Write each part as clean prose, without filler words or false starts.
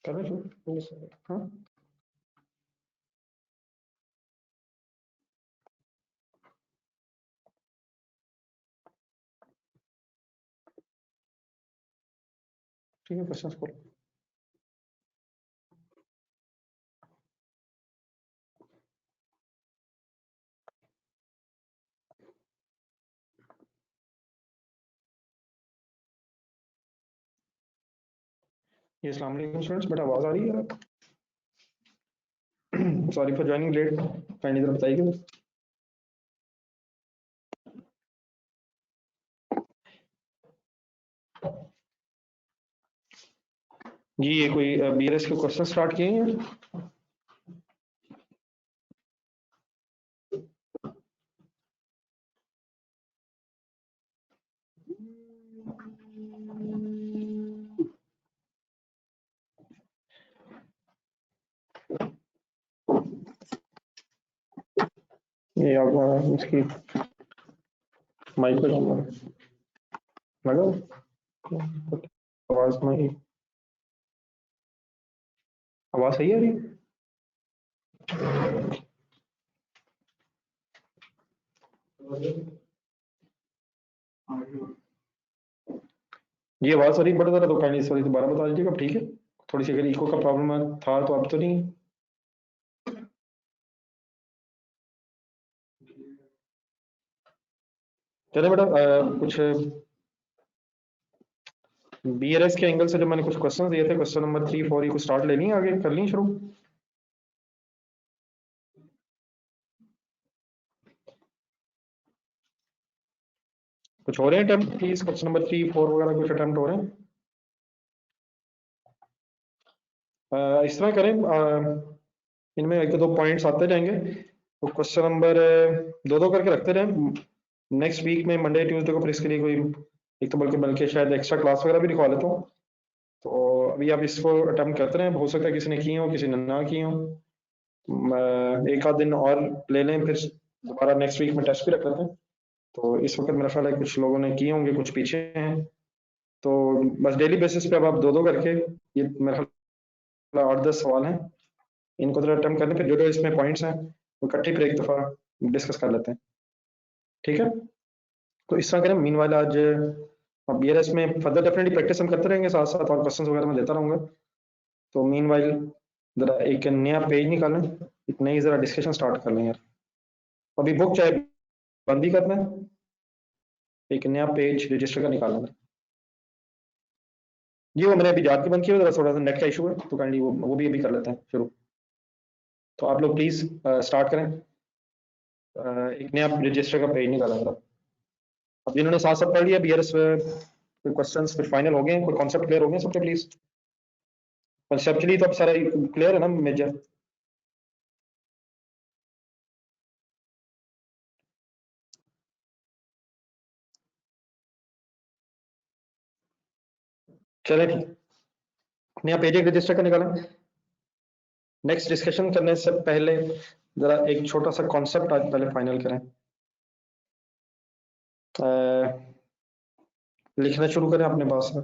करें शुरू? हाँ ठीक है, क्वेश्चन खोलो। ये अस्सलाम वालेकुम स्टूडेंट्स, बेटा आवाज आ रही है? Sorry for joining late, kindly जरा बताइए। जी ये कोई बीआरएस के क्वेश्चन स्टार्ट किए हैं? ये आप इसकी माइक पे लगा आवाज नहीं, आवाज सही आ रही है? ये आवाज सही बड़ा जरा तो काइंडली सॉरी दोबारा बता दीजिएगा, ठीक है? थोड़ी सी अगर इको का प्रॉब्लम था तो अब तो नहीं। चले बेटा कुछ बीआरएस के एंगल से जो मैंने कुछ क्वेश्चन दिए थे, क्वेश्चन नंबर 3 4 को स्टार्ट लेनी है, आगे कर ली शुरू। कुछ हो रहे हैं अटेम्प्ट प्लीज, क्वेश्चन नंबर 3 4 वगैरह कुछ अटेम्प्ट हो रहे हैं? इस तरह करें, इनमें एक दो पॉइंट्स आते जाएंगे, तो क्वेश्चन नंबर दो दो करके रखते रहें। नेक्स्ट वीक में मंडे ट्यूसडे को फिर इसके लिए कोई एक तो बल्कि बल्कि शायद एक्स्ट्रा क्लास वगैरह भी दिखवा लेता हूँ। तो अभी आप इसको अटेम्प्ट करते रहें, हो सकता है किसी ने की हो किसी ने ना की हो। एक आध दिन और ले लें, फिर दोबारा नेक्स्ट वीक में टेस्ट भी रख लेते हैं। तो इस वक्त मेरा ख्याल है कुछ लोगों ने किए होंगे, कुछ पीछे हैं। तो बस डेली बेसिस पे अब आप दो दो करके, ये मेरा ख्याल 8 10 सवाल हैं, इनको तो अटेम्प्ट करने, फिर जो जो इसमें पॉइंट्स हैं वो इकट्ठे फिर एक दफ़ा डिस्कस कर लेते हैं, ठीक है? तो इस तरह करें, मीनवाइल आज बीआरएस में फर्दर डेफिनेटली प्रैक्टिस हम करते रहेंगे, साथ साथ और क्वेश्चंस वगैरह मैं देता रहूंगा। तो मीनवाइल जरा एक नया पेज निकालें, एक नई जरा डिस्कशन स्टार्ट कर लें यार। अभी बुक चाहे बंद ही करना है, एक नया पेज रजिस्टर का निकालना है। जी वो मैंने अभी जाके बंद किया, जरा थोड़ा सा नेट का इशू है, तो काइंडली वो भी अभी कर लेते हैं शुरू। तो आप लोग प्लीज स्टार्ट करें, एक नया रजिस्टर का पेज निकाला जरा। अब जिन्होंने साथ साथ पढ़ लिया बीआरएस कोई क्वेश्चंस फिर फाइनल हो गए, कोई कॉन्सेप्ट क्लियर हो गए सबके प्लीज? कंसेप्चुअली तो अब सारा क्लियर है ना मेजर? चले ठीक, नया पेज एक रजिस्टर का निकालें। नेक्स्ट डिस्कशन करने से पहले जरा एक छोटा सा कॉन्सेप्ट आज पहले फाइनल करें। लिखना शुरू करें अपने पास में।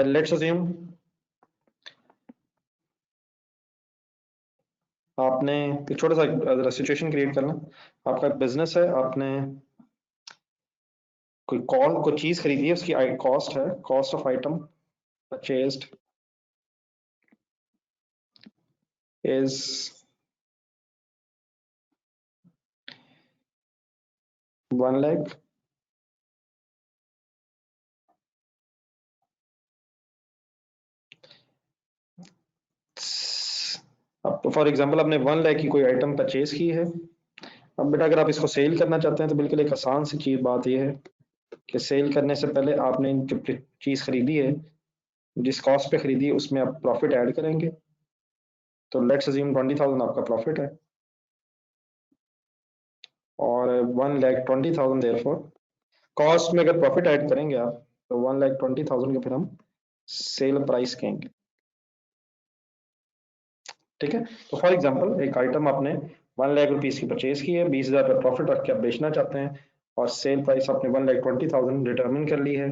लेट्स अज्यूम आपने एक छोटा सा जरा सिचुएशन क्रिएट करना, आपका बिजनेस है, आपने कोई चीज खरीदी है, उसकी कॉस्ट है, cost of item purchased is 1 lakh. अब फॉर एग्जांपल आपने 1 लाख की कोई आइटम परचेज की है। अब बेटा अगर आप इसको सेल करना चाहते हैं तो बिल्कुल एक आसान सी चीज बात यह है कि सेल करने से पहले आपने जो चीज खरीदी है, जिस कॉस्ट पे खरीदी है, उसमें आप प्रॉफिट ऐड करेंगे। तो लेट्स अज्यूम 20,000 आपका प्रॉफिट है, और 1,20,000 देयरफॉर कॉस्ट में अगर प्रॉफिट ऐड करेंगे आप, तो 1,20,000 के फिर हम सेल प्राइस कहेंगे, ठीक है? तो फॉर एग्जांपल एक आइटम आपने 1,00,000 रुपीज की परचेज की है, 20,000 रुपये प्रॉफिट रख के आप बेचना चाहते हैं और सेल प्राइस आपने 1,20,000 डिटरमिन कर ली है।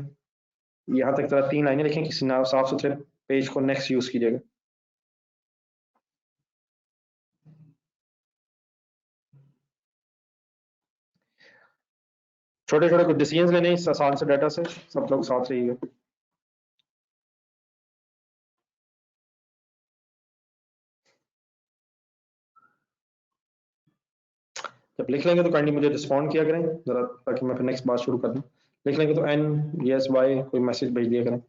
यहाँ तक जरा 3 लाइनें लिखें, किसी ना साफ सुथरे पेज को नेक्स्ट यूज कीजिएगा। छोटे छोटे कुछ डिसीजन लेने इस आसान से डाटा से, सब लोग साथ रहिएगा। जब लिख लेंगे तो काइंडली मुझे रिस्पॉन्ड किया करें जरा, ताकि मैं फिर नेक्स्ट बात शुरू कर दूं। लिख लेंगे तो एन यस वाई कोई मैसेज भेज दिया करें।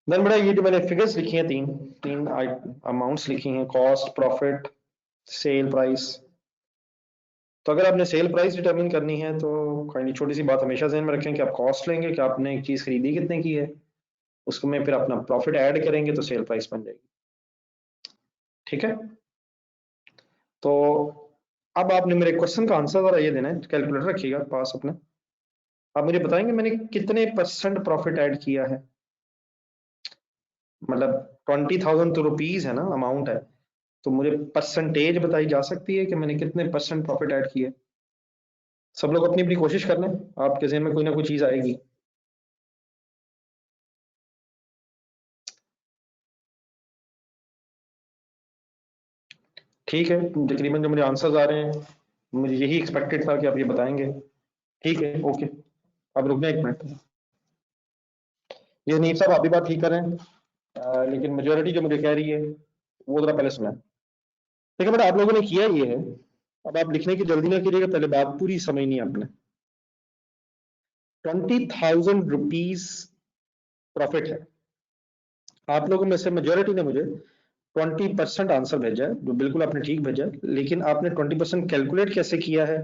देन बड़ा ये जो मैंने फिगर्स लिखी हैं, तीन तीन अमाउंट्स लिखी हैं, कॉस्ट, प्रॉफिट, सेल प्राइस। तो अगर आपने सेल प्राइस डिटरमिन करनी है तो काइंडली छोटी सी बात हमेशा ध्यान में रखें कि आप कॉस्ट लेंगे कि आपने एक चीज खरीदी कितने की है, उसको में फिर अपना प्रॉफिट ऐड करेंगे तो सेल प्राइस बन जाएगी। ठीक है, तो अब आपने मेरे क्वेश्चन का आंसर जरा ये देना है, कैलकुलेटर रखिएगा पास अपने। आप मुझे बताएंगे मैंने कितने परसेंट प्रॉफिट ऐड किया है, मतलब 20,000 तो रुपीज है ना, अमाउंट है, तो मुझे परसेंटेज बताई जा सकती है कि मैंने कितने परसेंट प्रॉफिट ऐड किया। सब लोग अपनी अपनी कोशिश कर लें, आपके ज़हन में कोई ना कोई चीज आएगी। ठीक है, तकरीबन जो मुझे आंसर्स आ रहे हैं, मुझे यही एक्सपेक्टेड था कि आप ये बताएंगे। ठीक है, ओके, अब रुकना एक मिनट। ये नीफ साहब आप भी बात ठीक कर रहे हैं, लेकिन मेजोरिटी जो मुझे कह रही है वो जरा पहले सुना। देखिए बेटा, आप लोगों ने किया ये है, अब आप लिखने की जल्दी ना कीजिएगा, पहले बात पूरी समझनी है आपने। 20,000 रुपीज प्रॉफिट है। आप लोगों में से मेजोरिटी ने मुझे 20% आंसर भेजा है, जो बिल्कुल आपने ठीक भेजा है, लेकिन आपने 20% कैलकुलेट कैसे किया है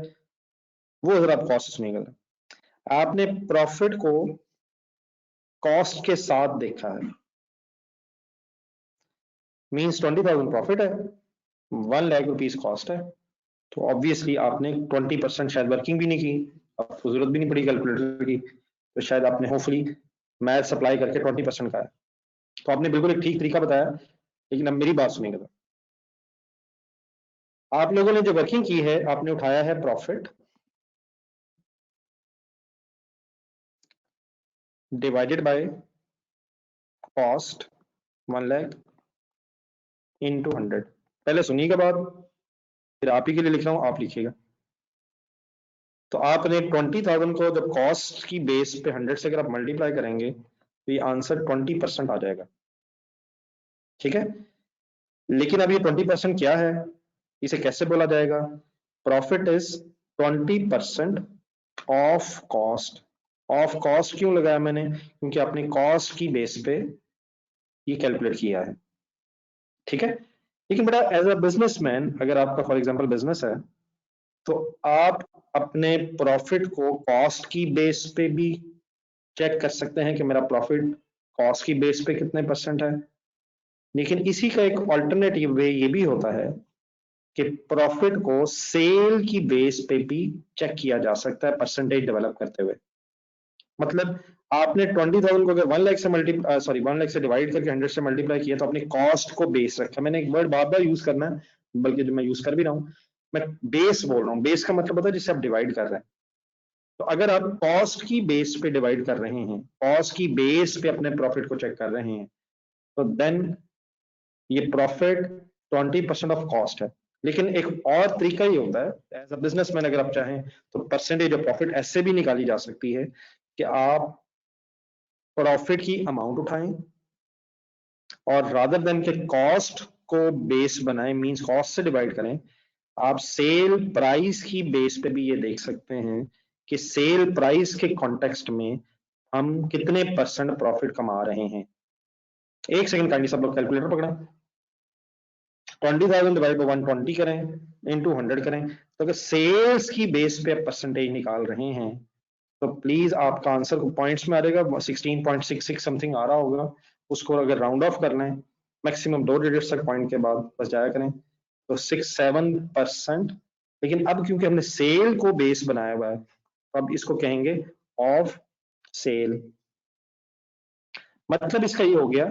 वो अगर आप कॉस्ट नहीं कर, आपने प्रॉफिट को कॉस्ट के साथ देखा है। मींस 20,000 प्रॉफिट है, 1,00,000 रुपीज कॉस्ट है, तो ऑब्वियसली आपने 20% शायद वर्किंग भी नहीं की, आपको जरूरत भी नहीं पड़ी कैलकुलेटर की, तो शायद आपने होपफुली मैथ सप्लाई करके 20% का है। तो आपने बिल्कुल एक ठीक तरीका बताया, लेकिन अब मेरी बात सुनिएगा। आप लोगों ने जो वर्किंग की है, आपने उठाया है profit divided by cost 1,00,000 into 100। पहले सुनिएगा बात, फिर आप ही के लिए लिख रहा हूं, आप लिखिएगा। तो आपने 20,000 को जब कॉस्ट की बेस पे 100 से अगर आप मल्टीप्लाई करेंगे तो ये आंसर 20% आ जाएगा। ठीक है, लेकिन अब ये 20% क्या है, इसे कैसे बोला जाएगा? Profit is 20% of cost. Of cost क्यों लगाया मैंने? क्योंकि आपने कॉस्ट की बेस पे ये कैलकुलेट किया है। ठीक है, लेकिन बेटा एज अ बिजनेसमैन, अगर आपका फॉर एग्जांपल बिजनेस है, तो आप अपने प्रॉफिट को कॉस्ट की बेस पे भी चेक कर सकते हैं कि मेरा प्रॉफिट कॉस्ट की बेस पे कितने परसेंट है। लेकिन इसी का एक ऑल्टरनेटिव वे ये भी होता है कि प्रॉफिट को सेल की बेस पे भी चेक किया जा सकता है परसेंटेज डेवलप करते हुए। मतलब आपने 20,000 को अगर 1,00,000 से 1,00,000 से डिवाइड करके 100 से मल्टीप्लाई किया, तो आपने कॉस्ट को बेस रखा। मैंने एक वर्ड बार बार यूज करना है, बल्कि जो मैं यूज कर भी रहा हूं, मैं बेस बोल रहा हूं। बेस का मतलब होता है जिससे आप डिवाइड कर रहे हैं। तो अगर आप कॉस्ट की बेस पे डिवाइड कर रहे हैं, कॉस्ट की बेस पे अपने प्रॉफिट को चेक कर रहे हैं, तो देन ये प्रॉफिट 20% ऑफ कॉस्ट है। लेकिन एक और तरीका ये होता है एज अ बिजनेसमैन, अगर आप चाहें तो परसेंटेज ऑफ प्रॉफिट ऐसे भी निकाली जा सकती है कि आप प्रॉफिट की अमाउंट उठाएं और रादर देन के कॉस्ट को बेस बनाएं, मींस कॉस्ट से डिवाइड करें, आप सेल प्राइस की बेस पे भी ये देख सकते हैं कि सेल प्राइस के कॉन्टेक्स्ट में हम कितने परसेंट प्रॉफिट कमा रहे हैं। एक सेकंड काइंडली सब लोग कैलकुलेटर पकड़ें। 20,000 डिवाइड बाय 120 करें, इनटू 100 करें, तो अगर सेल्स की बेस पे परसेंटेज निकाल रहे हैं तो प्लीज आपका आंसर को पॉइंट्स में आ जाएगा, 16.66 समथिंग आ रहा होगा। उसको अगर राउंड ऑफ करना है मैक्सिमम 2 डिजिट्स तक पॉइंट के बाद बस जाया करें, तो 6-7%। लेकिन अब क्योंकि हमने सेल को बेस बनाया हुआ है, तो अब इसको कहेंगे ऑफ सेल। मतलब इसका ये हो गया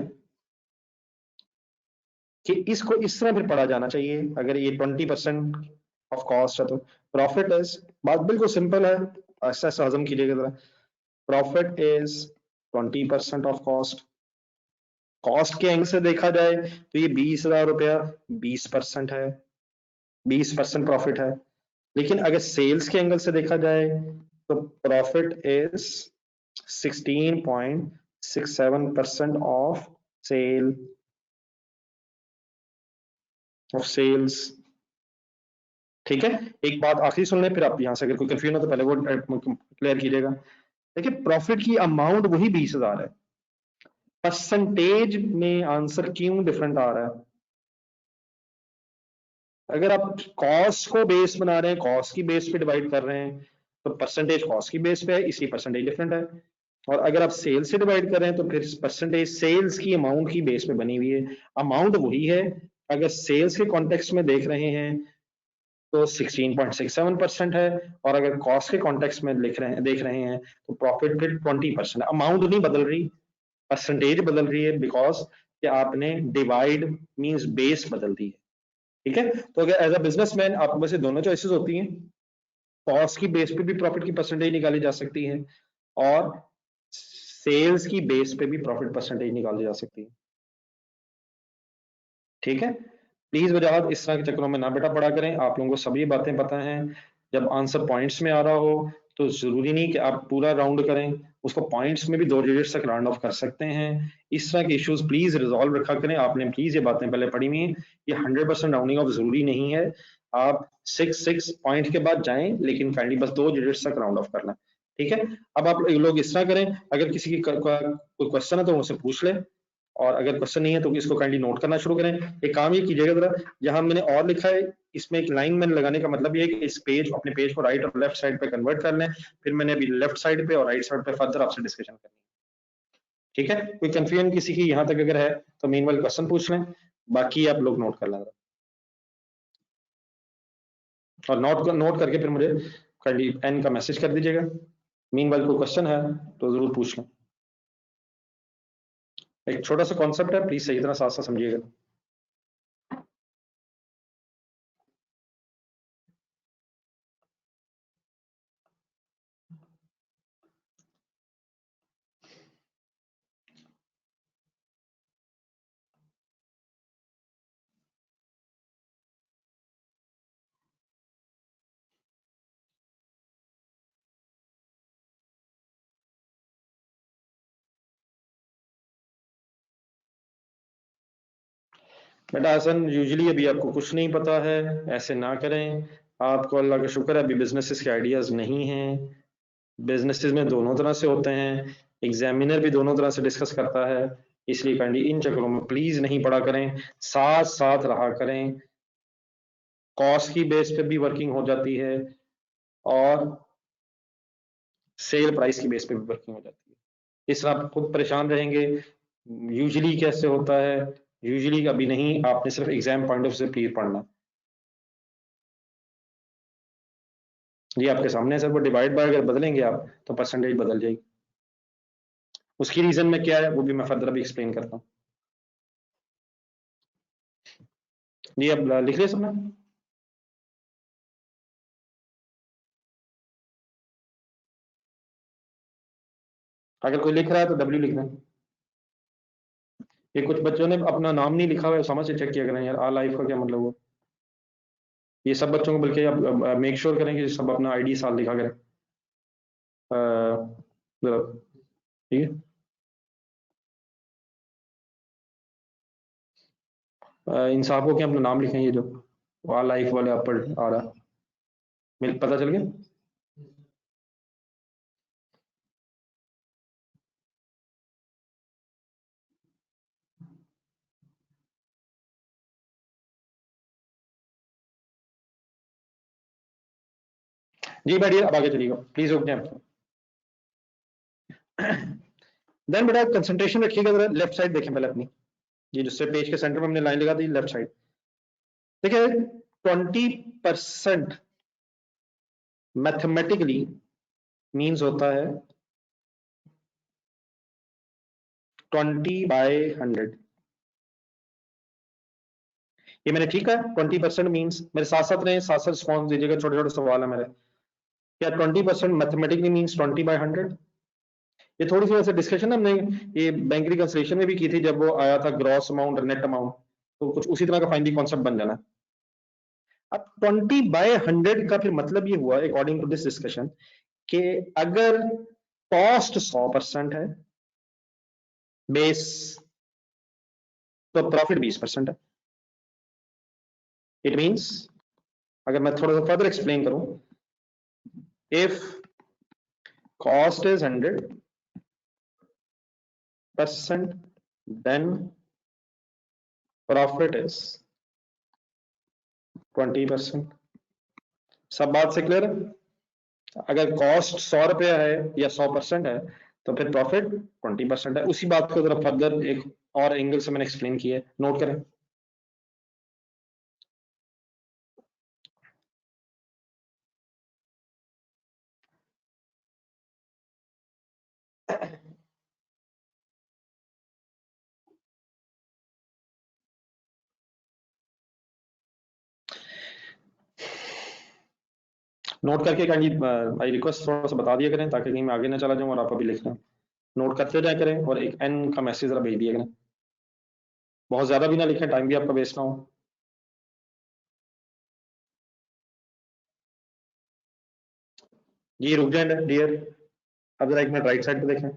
कि इसको इस तरह फिर पढ़ा जाना चाहिए। अगर ये 20% ऑफ कॉस्ट है तो प्रॉफिट इज, बात बिल्कुल सिंपल है, ऐसा ऐसा हजम कीजिएगा जरा। Profit is 20% of cost. Cost के एंगल से देखा जाए तो ये 20,000 रुपया 20% है, 20% प्रॉफिट है। लेकिन अगर सेल्स के एंगल से देखा जाए तो प्रॉफिट इज 16.67% ऑफ सेल्स। ठीक है, एक बात आखिरी सुन लें फिर आप यहां से अगर कोई कंफ्यूजन हो तो पहले वो क्लियर कीजिएगा। देखिए प्रॉफिट की अमाउंट वही 20,000 है, परसेंटेज में आंसर क्यों डिफरेंट आ रहा है? अगर आप कॉस्ट को बेस बना रहे हैं, कॉस्ट की बेस पे डिवाइड कर रहे हैं, तो परसेंटेज कॉस्ट की बेस पे है, इसलिए परसेंटेज डिफरेंट है। और अगर आप सेल्स से डिवाइड कर रहे हैं तो फिर परसेंटेज सेल्स की अमाउंट की बेस पे बनी हुई है, अमाउंट वही है। अगर सेल्स के कॉन्टेक्स्ट में देख रहे हैं तो 16.67% है, और अगर कॉस्ट के कॉन्टेक्स्ट में लिख रहे हैं देख रहे हैं तो प्रॉफिट फिर 20%। अमाउंट नहीं बदल रही, परसेंटेज बदल रही है, बिकॉज कि आपने डिवाइड मींस बेस बदल दी है। ठीक है, तो अगर एज अ बिजनेसमैन आपके पास दोनों चॉइसेस होती हैं, कॉस्ट की बेस पे भी प्रॉफिट की परसेंटेज निकाली जा सकती है और सेल्स की बेस पे भी प्रॉफिट परसेंटेज निकाली जा सकती है। ठीक है, प्लीज वजाहत इस तरह के चक्करों में ना बेटा पड़ा करें, आप लोगों को सभी बातें पता हैं। जब आंसर पॉइंट्स में आ रहा हो तो जरूरी नहीं कि आप पूरा राउंड करें, उसको पॉइंट्स में भी 2 डिजिट्स तक राउंड ऑफ कर सकते हैं। इस तरह के इश्यूज प्लीज रिजॉल्व रखा करें। आपने प्लीज ये बातें पहले पढ़ी हुई हैं, ये 100% राउंडिंग ऑफ जरूरी नहीं है। आप 6 पॉइंट के बाद जाएं, लेकिन काइंडली बस 2 डिजिट्स तक राउंड ऑफ करना। ठीक है, अब आप लोग इस तरह करें, अगर किसी की कोई क्वेश्चन है तो उनसे पूछ ले, और अगर क्वेश्चन नहीं है तो इसको काइंडली नोट करना शुरू करें। एक काम ये कीजिएगा जरा, जहां मैंने और लिखा है इसमें एक लाइन मैंने लगाने का मतलब ये है कि इस पेज अपने पेज को राइट और लेफ्ट साइड पे कन्वर्ट कर लें, फिर मैंने अभी लेफ्ट साइड पे और राइट साइड पे फर्दर आपसे डिस्कशन करनी है। ठीक है, कोई कंफ्यूजन किसी की यहाँ तक अगर है तो मीनवाइल क्वेश्चन पूछ लें, बाकी आप लोग नोट कर लें, और नोट करके फिर मुझे काइंडली एन का मैसेज कर दीजिएगा। मीनवाइल कोई क्वेश्चन है तो जरूर पूछ लें। एक छोटा सा कॉन्सेप्ट है, प्लीज सही तरह साथ साथ समझिएगा। बेटा हसन, यूजुअली अभी आपको कुछ नहीं पता है, ऐसे ना करें। आपको अल्लाह का शुक्र है अभी बिजनेसेस के आइडियाज नहीं हैं। बिजनेसेस में दोनों तरह से होते हैं, एग्जामिनर भी दोनों तरह से डिस्कस करता है, इसलिए काइंडली इन चक्करों में प्लीज नहीं पड़ा करें, साथ साथ रहा करें। कॉस्ट की बेस पे भी वर्किंग हो जाती है और सेल प्राइस की बेस पे भी वर्किंग हो जाती है। इस तरह आप खुद परेशान रहेंगे। यूजुअली कैसे होता है, यूजुअली अभी नहीं, आपने सिर्फ एग्जाम पॉइंट ऑफ से प्लीज पढ़ना। ये आपके सामने सर, वो डिवाइड बाय अगर बदलेंगे आप तो परसेंटेज बदल जाएगी। उसकी रीजन में क्या है वो भी मैं फर्दर अभी एक्सप्लेन करता हूँ। जी अब लिख लिया सबने? अगर कोई लिख रहा है तो डब्ल्यू लिखना है। ये कुछ बच्चों ने अपना नाम नहीं लिखा हुआ है, समझ से चेक किया करें यार, आ लाइफ का क्या मतलब हुआ। ये सब बच्चों को बल्कि आप मेक श्योर करें कि सब अपना आईडी साल लिखा करें। जरा, ठीक है। इंसाफ हो के अपना नाम लिखें, ये जो आ लाइफ वाले आप पर आ रहा, मिल पता चल गया। जी बैठिए, अब आगे चलिएगा प्लीज, रुक जाए। देन बेटा कंसंट्रेशन रखिएगा, जरा लेफ्ट साइड देखें पहले अपनी, ये जिससे पेज के सेंटर में हमने लाइन लगा दी, लेफ्ट साइड देखिए। 20% मैथमेटिकली मींस होता है 20/100। ये मैंने ठीक है 20% मीन्स, मेरे साथ साथ रहे, साथ साथ रिस्पॉन्स दीजिएगा, छोटे छोटे सवाल है मेरे। क्या 20% मैथमेटिकली मीन्स 20/100? ये थोड़ी सी वैसे डिस्कशन हमने ये बैंक रिकंसिलिएशन में भी की थी जब वो आया था ग्रॉस अमाउंट नेट अमाउंट, तो कुछ उसी तरह का फाइनली कॉन्सेप्ट बन जाना। अब 20/100 का फिर मतलब ये हुआ अकॉर्डिंग टू दिस डिस्कशन कि अगर कॉस्ट 100% है बेस, तो प्रॉफिट 20% है। इट मींस, अगर मैं थोड़ा सा फर्दर एक्सप्लेन करूं, if cost is 100% then profit is 20%। सब बात से क्लियर है? अगर कॉस्ट 100 रुपया है या 100% है तो फिर प्रॉफिट 20% है। उसी बात को जरा फर्दर एक और एंगल से मैंने एक्सप्लेन किया है, नोट करें। नोट करके आई रिक्वेस्ट थोड़ा सा बता दिया करें ताकि कहीं मैं आगे ना चला जाऊं और आप अभी लिख रहे हैं। नोट करते जाया करें और एक एन का मैसेज जरा भेज दिया करें, बहुत ज्यादा भी ना लिखें, टाइम भी आपका वेस्ट ना हो। जी रुक जाए डियर, अब जरा एक मिनट राइट साइड पे देखें।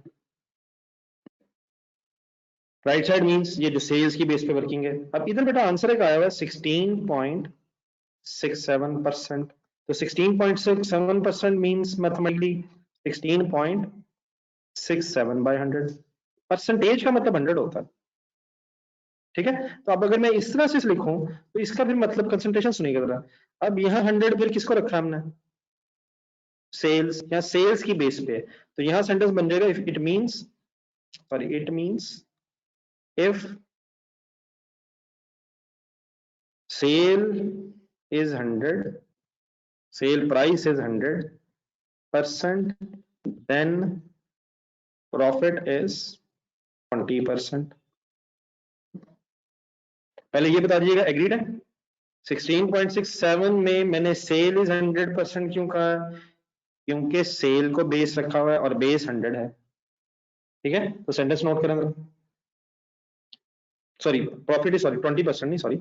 राइट साइड मींस ये जो सेल्स की बेस पे वर्किंग है। अब इधर बेटा आंसर एक आया हुआ है 16.67%। तो 16.67% मींस मैथमेटिकली 16.67/100। परसेंटेज का मतलब 100 होता है, ठीक है। तो अब अगर मैं इस तरह से लिखूं तो इसका फिर मतलब कंसंट्रेशन सुनिएगा जरा। अब यहाँ 100 फिर किसको रखा हमने? सेल्स, या सेल्स की बेस पे। तो यहाँ सेंटेंस बन जाएगा if it means, sorry it means if sale is 100, sale price is 100%, then profit is 20%। पहले ये बता दीजिएगा एग्रीड है? 16.67 में मैंने सेल इज 100% क्यों कहा? क्योंकि सेल को बेस रखा हुआ है और बेस 100 है, ठीक है। तो सेंटेंस नोट करें, सॉरी प्रॉफिट इज, सॉरी 20% नहीं, सॉरी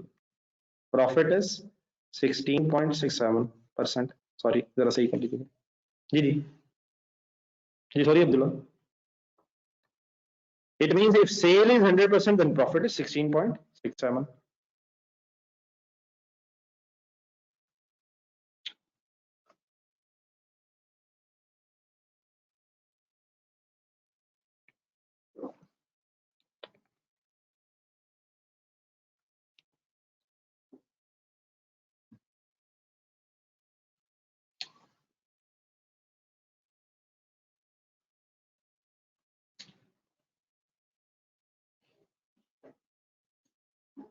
प्रॉफिट इज 16.67%। सॉरी जरा सही कर लीजिएगा। जी जी जी, sorry Abdullah. It means if sale is 100%, then profit is 16.67।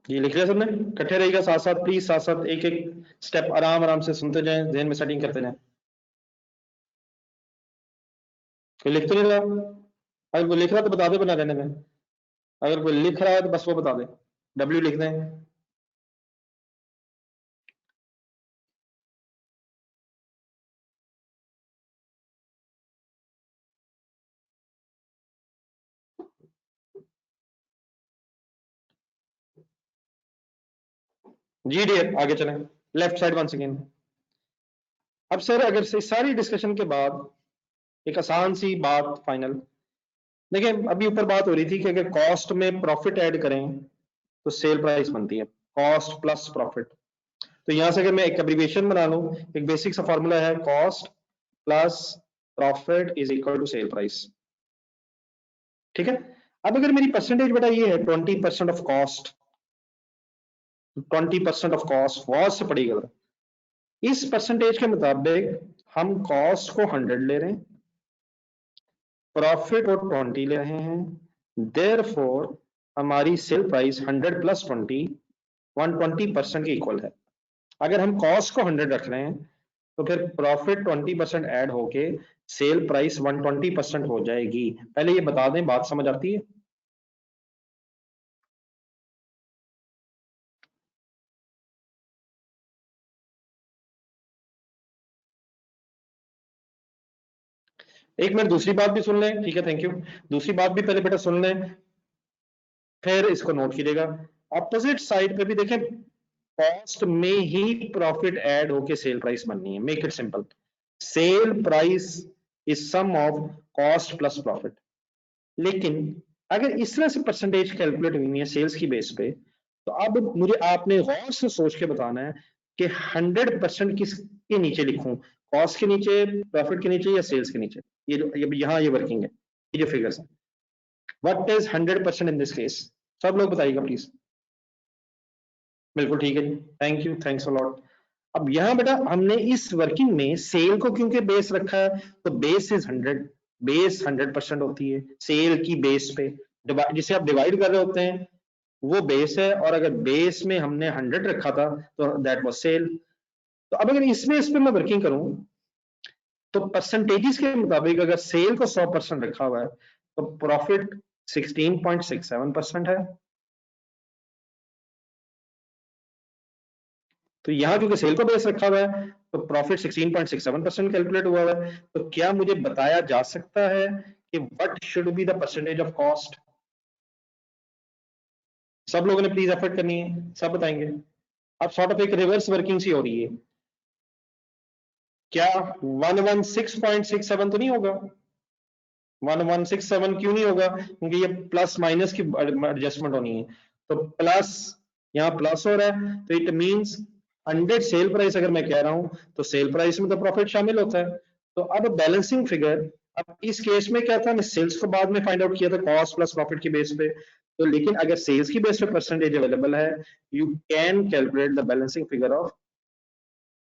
ये लिख लिया सबने? इकट्ठे रहेगा साथ साथ प्लीज, साथ साथ एक एक स्टेप आराम आराम से सुनते जाएं, ध्यान में सेटिंग करते जाएं। कोई लिख तो नहीं रहा? अगर कोई लिख रहा तो बता दे, बना रहने में। अगर कोई लिख रहा है तो बस वो बता दे, डब्ल्यू लिख दें। जी डियर आगे चलें, लेफ्ट साइड वंस अगेन। अब सर अगर से सारी डिस्कशन के बाद एक आसान सी बात फाइनल, देखिए अभी ऊपर बात हो रही थी कि अगर कॉस्ट में प्रॉफिट ऐड करें तो सेल प्राइस बनती है, कॉस्ट प्लस प्रॉफिट। तो यहां से अगर मैं एक एब्रिविएशन बना लूं, एक बेसिक सा फॉर्मूला है cost plus profit is equal to sale price, ठीक है। अब अगर मेरी परसेंटेज बेटा ये है 20% of cost, 20% of cost was से पड़ेगा, इस परसेंटेज के मुताबिक हम कॉस्ट को 100 ले रहे हैं, प्रॉफिट को 20 ले रहे हैं, देयरफॉर हमारी सेल प्राइस 100 प्लस 20 120% के इक्वल है। अगर हम कॉस्ट को 100 रख रहे हैं तो फिर प्रॉफिट 20% ऐड होके सेल प्राइस 120% हो जाएगी। पहले ये बता दें, बात समझ आती है? एक मिनट दूसरी बात भी सुन लें, ठीक है, थैंक यू। दूसरी बात भी पहले बेटा सुन लें, फिर इसको नोट कीजिएगा। ऑपोजिट साइड पे भी देखें, कॉस्ट में ही प्रॉफिट ऐड होके सेल प्राइस बननी है। Make it simple, sale price is sum of cost plus profit. लेकिन अगर इस तरह से परसेंटेज कैलकुलेट हुई है सेल्स की बेस पे, तो अब मुझे आपने गौर से सोच के बताना है कि 100% किसके नीचे लिखूं, कॉस्ट के नीचे, प्रॉफिट के नीचे, या सेल्स के नीचे। ये जो यहाँ ये वर्किंग है, ये जो फिगर्स है, what is 100% in this case? सब लोग बताइएगा प्लीज। बिल्कुल ठीक है जी, thank you, thanks a lot. अब यहाँ बेटा हमने इस वर्किंग में सेल को क्योंकि बेस रखा है, तो बेस इज 100, बेस 100% होती है सेल की बेस पे। जिसे आप डिवाइड कर रहे होते हैं वो बेस है, और अगर बेस में हमने 100 रखा था तो दैट वाज सेल। तो अब अगर इसमें इस पे मैं वर्किंग करूं, तो परसेंटेजेस के मुताबिक अगर सेल को 100% रखा हुआ है, तो प्रॉफिट 16.67% है। तो यहां क्योंकि सेल को बेस रखा हुआ है, तो प्रॉफिट 16.67% कैलकुलेट हुआ है। तो क्या मुझे बताया जा सकता है कि what should be the percentage of cost? सब लोगों ने प्लीज एफर्ट करनी है, सब बताएंगे। अब सॉर्ट ऑफ एक रिवर्स वर्किंग सी हो रही है। क्या 116.67 तो नहीं होगा? 1167 क्यों नहीं होगा? क्योंकि ये प्लस माइनस की एडजस्टमेंट होनी है। तो प्लस, यहाँ प्लस हो रहा है, तो इट मींस 100 सेल प्राइस अगर मैं कह रहा हूं, तो सेल प्राइस में तो प्रॉफिट शामिल होता है। तो अब बैलेंसिंग फिगर, अब इस केस में क्या था, मैं सेल्स को बाद में फाइंड आउट किया था कॉस्ट प्लस प्रॉफिट की बेस पे। तो लेकिन अगर सेल्स की बेस पे परसेंटेज अवेलेबल है, you can calculate the balancing figure of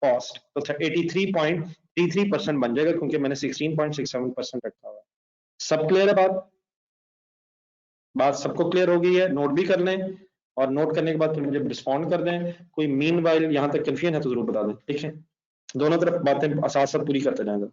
cost. तो 83.33% बन जाएगा, क्योंकि मैंने 16.67% रखा हुआ है। सब क्लियर है बात? बात सबको क्लियर हो गई है? नोट भी कर लें, और नोट करने के बाद फिर मुझे रिस्पॉन्ड कर दें। कोई मीन वाइल यहाँ तक कंफ्यूजन है तो जरूर बता दें, ठीक है? दोनों तरफ बातें साथ साथ पूरी करते जाएंगे।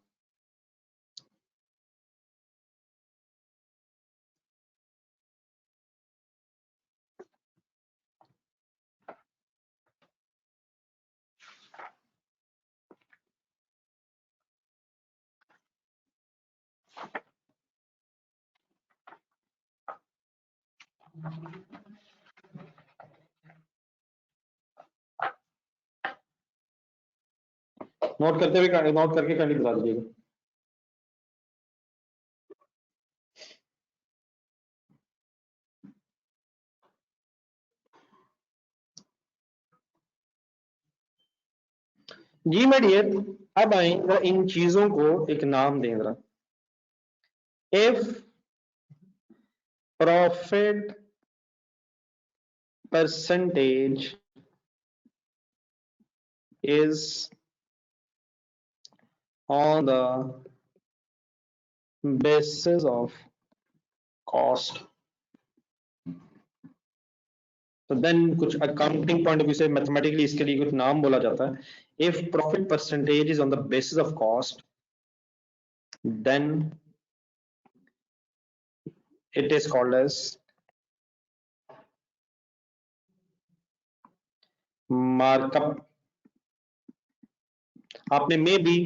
नोट करते हुए, नोट करके कैंडी बता दीजिएगा। जी मैं डियर, अब आए जरा इन चीजों को एक नाम दें जरा। If profit percentage is on the basis of cost, तो देन कुछ अकाउंटिंग पॉइंट ऑफ व्यू से मैथमेटिकली इसके लिए कुछ नाम बोला जाता है। If profit percentage is on the basis of cost, then it is called as markup. आपने मे बी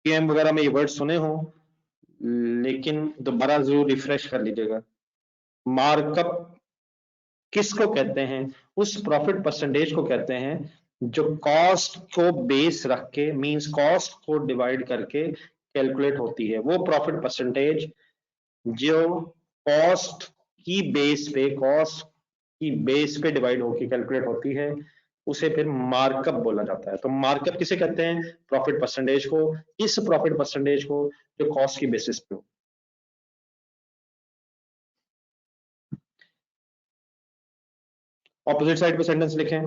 पीएम वगैरह में ये वर्ड सुने हो, लेकिन दोबारा जरूर रिफ्रेश कर लीजिएगा। मार्कअप किसको कहते हैं? उस प्रॉफिट परसेंटेज को कहते हैं जो कॉस्ट को बेस रख के, मींस कॉस्ट को डिवाइड करके कैलकुलेट होती है। वो प्रॉफिट परसेंटेज जो कॉस्ट की बेस पे, कॉस्ट की बेस पे डिवाइड होके कैलकुलेट होती है, उसे फिर मार्कअप बोला जाता है। तो मार्कअप किसे कहते हैं? प्रॉफिट परसेंटेज को, इस प्रॉफिट परसेंटेज को जो कॉस्ट की बेसिस पे हो। ऑपोजिट साइड पे सेंटेंस लिखें।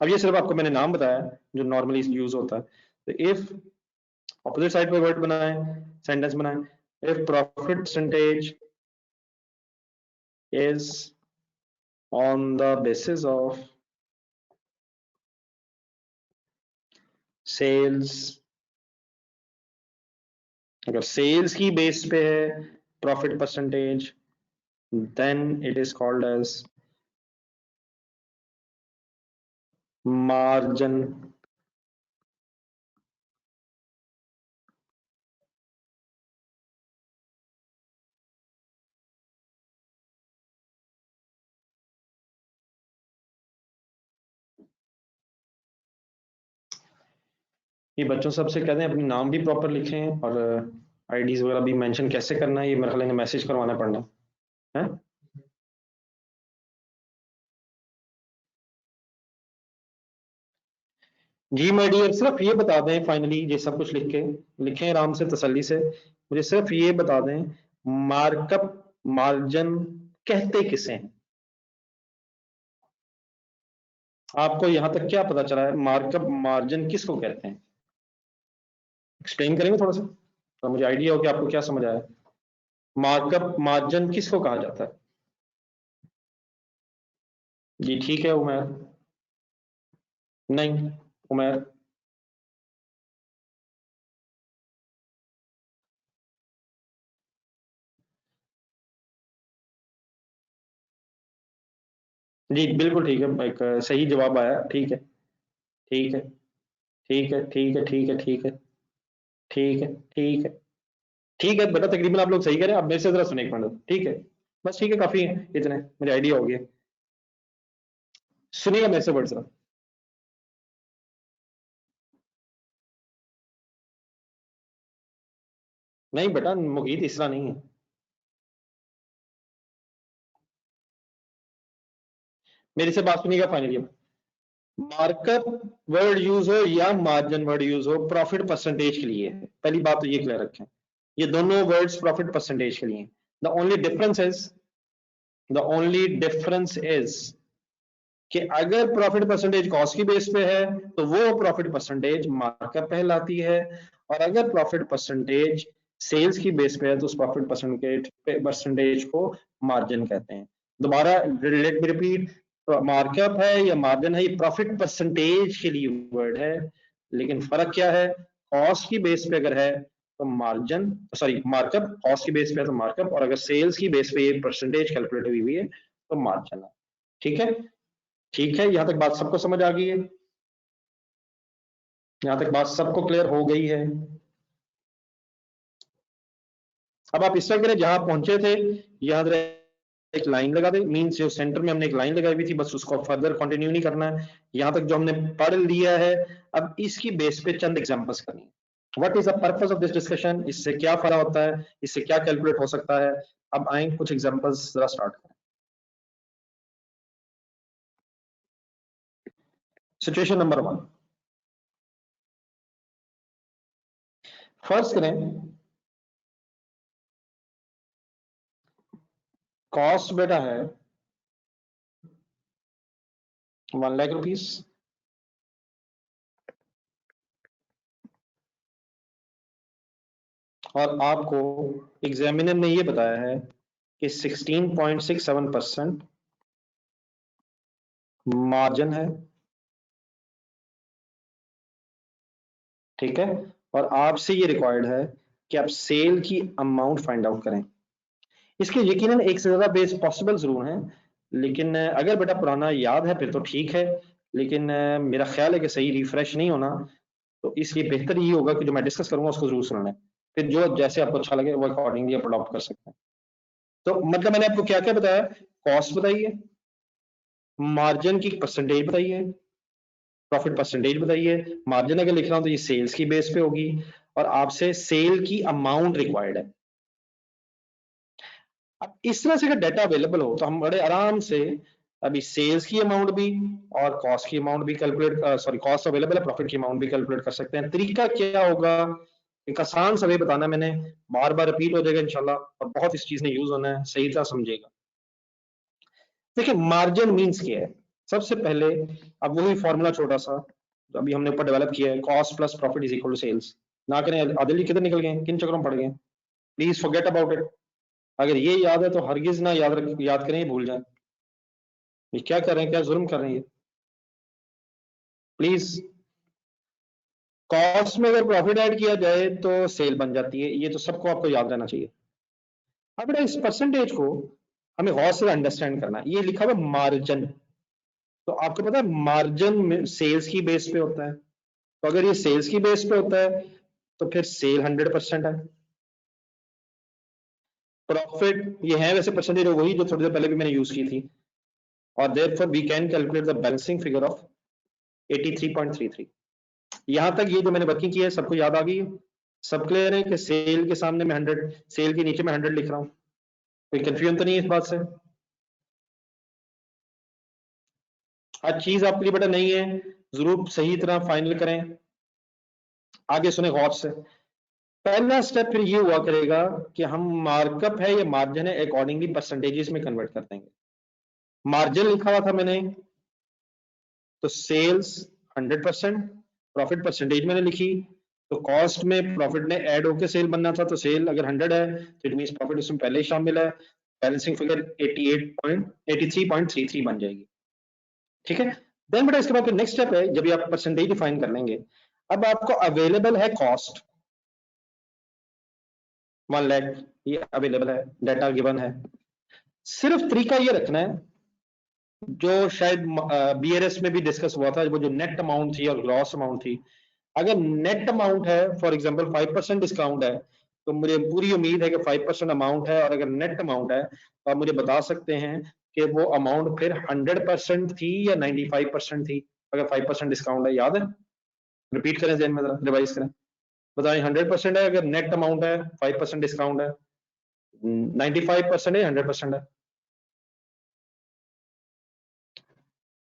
अब ये सिर्फ आपको मैंने नाम बताया जो नॉर्मली यूज होता है। तो इफ ऑपोजिट साइड पे वर्ड बनाएं, सेंटेंस बनाएं। If profit percentage is on the basis of sales, अगर सेल्स की बेस पे है profit percentage, then it is called as margin. ये बच्चों सबसे कहते हैं अपनी नाम भी प्रॉपर लिखें और आईडीज वगैरह भी मेंशन कैसे करना है, ये मेरे ख्याल में मैसेज करवाना पड़ना है। जी माय डियर, सिर्फ ये बता दें फाइनली, ये सब कुछ लिखें आराम से तसल्ली से, मुझे सिर्फ ये बता दें मार्कअप मार्जिन कहते किसे हैं? आपको यहां तक क्या पता चला है मार्कअप मार्जिन किसको कहते हैं? एक्सप्लेन करेंगे थोड़ा सा तो मुझे आइडिया हो कि आपको क्या समझ आया। मार्कअप मार्जिन किसको कहा जाता है? जी ठीक है उमैर। नहीं उमैर। जी बिल्कुल ठीक है, एक सही जवाब आया। ठीक है ठीक है ठीक है ठीक है ठीक है ठीक है ठीक है ठीक है ठीक है बेटा, तकरीबन आप लोग सही करें। आप मेरे से जरा सुने एक मिनट, ठीक है? बस ठीक है, काफी है इतने, मुझे आइडिया हो गया। सुनिएगा मेरे से वर्ड जरा। नहीं बेटा, मुगीत इसरा नहीं है। मेरे से बात सुनिएगा फाइनली। मार्कअप वर्ड यूज हो या मार्जिन वर्ड यूज हो, प्रॉफिट परसेंटेज के लिए है। पहली बात तो ये क्लियर रखें, ये दोनों वर्ड्स प्रॉफिट परसेंटेज के लिए। द ओनली डिफरेंस इज कि अगर प्रॉफिट परसेंटेज कॉस्ट की बेस पे है तो वो प्रॉफिट परसेंटेज मार्कअप कहलाती है, और अगर प्रॉफिट परसेंटेज सेल्स की बेस पे है तो उस प्रॉफिट परसेंटेज को मार्जिन कहते हैं। दोबारा लेट मी रिपीट, मार्कअप है या मार्जिन है, ये प्रॉफिट परसेंटेज के लिए वर्ड है, लेकिन फर्क क्या है? कॉस्ट की बेस पे अगर है तो मार्जिन, सॉरी मार्कअप, कॉस्ट की बेस पे है तो मार्कअप, और अगर सेल्स की बेस पे ये परसेंटेज कैलकुलेट हुई हुई है तो मार्जिन है। ठीक है? ठीक है, यहां तक बात सबको समझ आ गई है? यहां तक बात सबको क्लियर हो गई है? अब आप इस तरह करें, जहां पहुंचे थे याद रहे, एक लाइन लगा दे, मीन्स जो सेंटर में हमने एक लाइन लगाई हुई थी बस उसको फर्दर कंटिन्यू नहीं करना है। यहां तक जो हमने पढ़ लिया है, अब इसकी बेस पे चंद एग्जांपल्स करनी है। What is the purpose of this discussion? इससे क्या फायदा होता है, इससे क्या कैलकुलेट हो सकता है? अब आए कुछ एग्जांपल्स जरा स्टार्ट करें। सिचुएशन नंबर 1, फर्स्ट करें कॉस्ट बेटा है 1 लाख रुपीस, और आपको एग्जामिनर ने ये बताया है कि 16.67% मार्जिन है। ठीक है, और आपसे ये रिक्वायर्ड है कि आप सेल की अमाउंट फाइंड आउट करें। इसके यकीनन एक से ज्यादा बेस पॉसिबल जरूर हैं, लेकिन अगर बेटा पुराना याद है फिर तो ठीक है, लेकिन मेरा ख्याल है कि सही रिफ्रेश नहीं होना, तो इसलिए बेहतर ये होगा कि जो मैं डिस्कस करूंगा उसको जरूर सुनना है, फिर जो जैसे आपको अच्छा लगे वो अकॉर्डिंगली आप अडॉप्ट कर सकते हैं। तो मतलब मैंने आपको क्या क्या बताया? कॉस्ट बताइए, मार्जिन की परसेंटेज बताइए, प्रॉफिट परसेंटेज बताइए। मार्जिन अगर लिख रहा हूं तो ये सेल्स की बेस पे होगी, और आपसे सेल की अमाउंट रिक्वायर्ड है। अब इस तरह से अगर डाटा अवेलेबल हो तो हम बड़े आराम से अभी सेल्स की अमाउंट भी और कॉस्ट की अमाउंट भी कैलकुलेट, सॉरी कॉस्ट अवेलेबल है, प्रॉफिट की अमाउंट भी कैलकुलेट कर सकते हैं। तरीका क्या होगा? एक आसान सा वे बताना, मैंने बार बार रिपीट हो जाएगा इंशाल्लाह, और बहुत इस चीज में यूज होना है, सही तरह समझेगा। देखिए मार्जिन मींस क्या है, सबसे पहले अब वही फॉर्मूला छोटा सा जो अभी हमने ऊपर डेवलप किया है, cost plus profit is equal to sales. ना करें, आदिल किधर निकल गए, किन चक्रों में पड़ गए? Please forget about it. अगर ये याद है तो हरगिज ना याद करें, भूल जाए। ये क्या कर रहे हैं, क्या जुल्म कर रहे हैं ये? प्लीज, कॉस्ट में अगर प्रॉफिट ऐड किया जाए तो सेल बन जाती है, ये तो सबको आपको याद रहना चाहिए। अब बेटा इस परसेंटेज को हमें गौर से अंडरस्टैंड करना है। ये लिखा हुआ मार्जिन, तो आपको पता है मार्जिन में सेल्स की बेस पे होता है, तो अगर ये सेल्स की बेस पे होता है तो फिर सेल 100% है। प्रॉफिट ये है वैसे परसेंटेज वही जो थोड़ी देर पहले भी मैंने यूज की थी, और therefore we can calculate the balancing figure of 83.33। यहां तक ये जो मैंने वर्किंग की है सबको याद आ गई है? सब क्लियर है कि सेल के सामने मैं 100, सेल के नीचे मैं 100 लिख रहा हूं? कोई कंफ्यूजन तो नहीं है इस बात से? हर चीज आपके लिए बेटा नहीं है, जरूर सही तरह फाइनल करें। आगे सुने गौर से। पहला स्टेप फिर ये हुआ करेगा कि हम मार्कअप है या मार्जिन है अकॉर्डिंगली परसेंटेजेस में कन्वर्ट कर देंगे। मार्जिन लिखा हुआ था मैंने, तो सेल्स 100%, प्रॉफिट परसेंटेज मैंने लिखी, तो कॉस्ट में प्रॉफिट ने ऐड होकर सेल बनना था, तो सेल अगर 100 है तो इट मींस प्रॉफिट उसमें पहले ही शामिल है, बैलेंसिंग फिगर 83.33 बन जाएगी। ठीक है, देन बेटा इसके बाद नेक्स्ट स्टेप है, जब ये आप परसेंटेज डिफाइन कर लेंगे, अब आपको अवेलेबल है कॉस्ट 1 लाख, ये अवेलेबल है, डाटा गिवन है। सिर्फ तरीका ये रखना है जो शायद बीआरएस में भी डिस्कस हुआ था, वो जो नेट अमाउंट थी और ग्रॉस अमाउंट थी। अगर नेट अमाउंट है, फॉर एग्जांपल 5% डिस्काउंट है, तो मुझे पूरी उम्मीद है कि 5% अमाउंट है, और अगर नेट अमाउंट है तो आप मुझे बता सकते हैं कि वो अमाउंट फिर 100% थी या 95% थी। अगर 5% डिस्काउंट है, याद है? रिपीट करें, जहन में रिवाइज करें, बताएं। 100% है अगर नेट अमाउंट है, 5% डिस्काउंट है, 95% है, 100% है?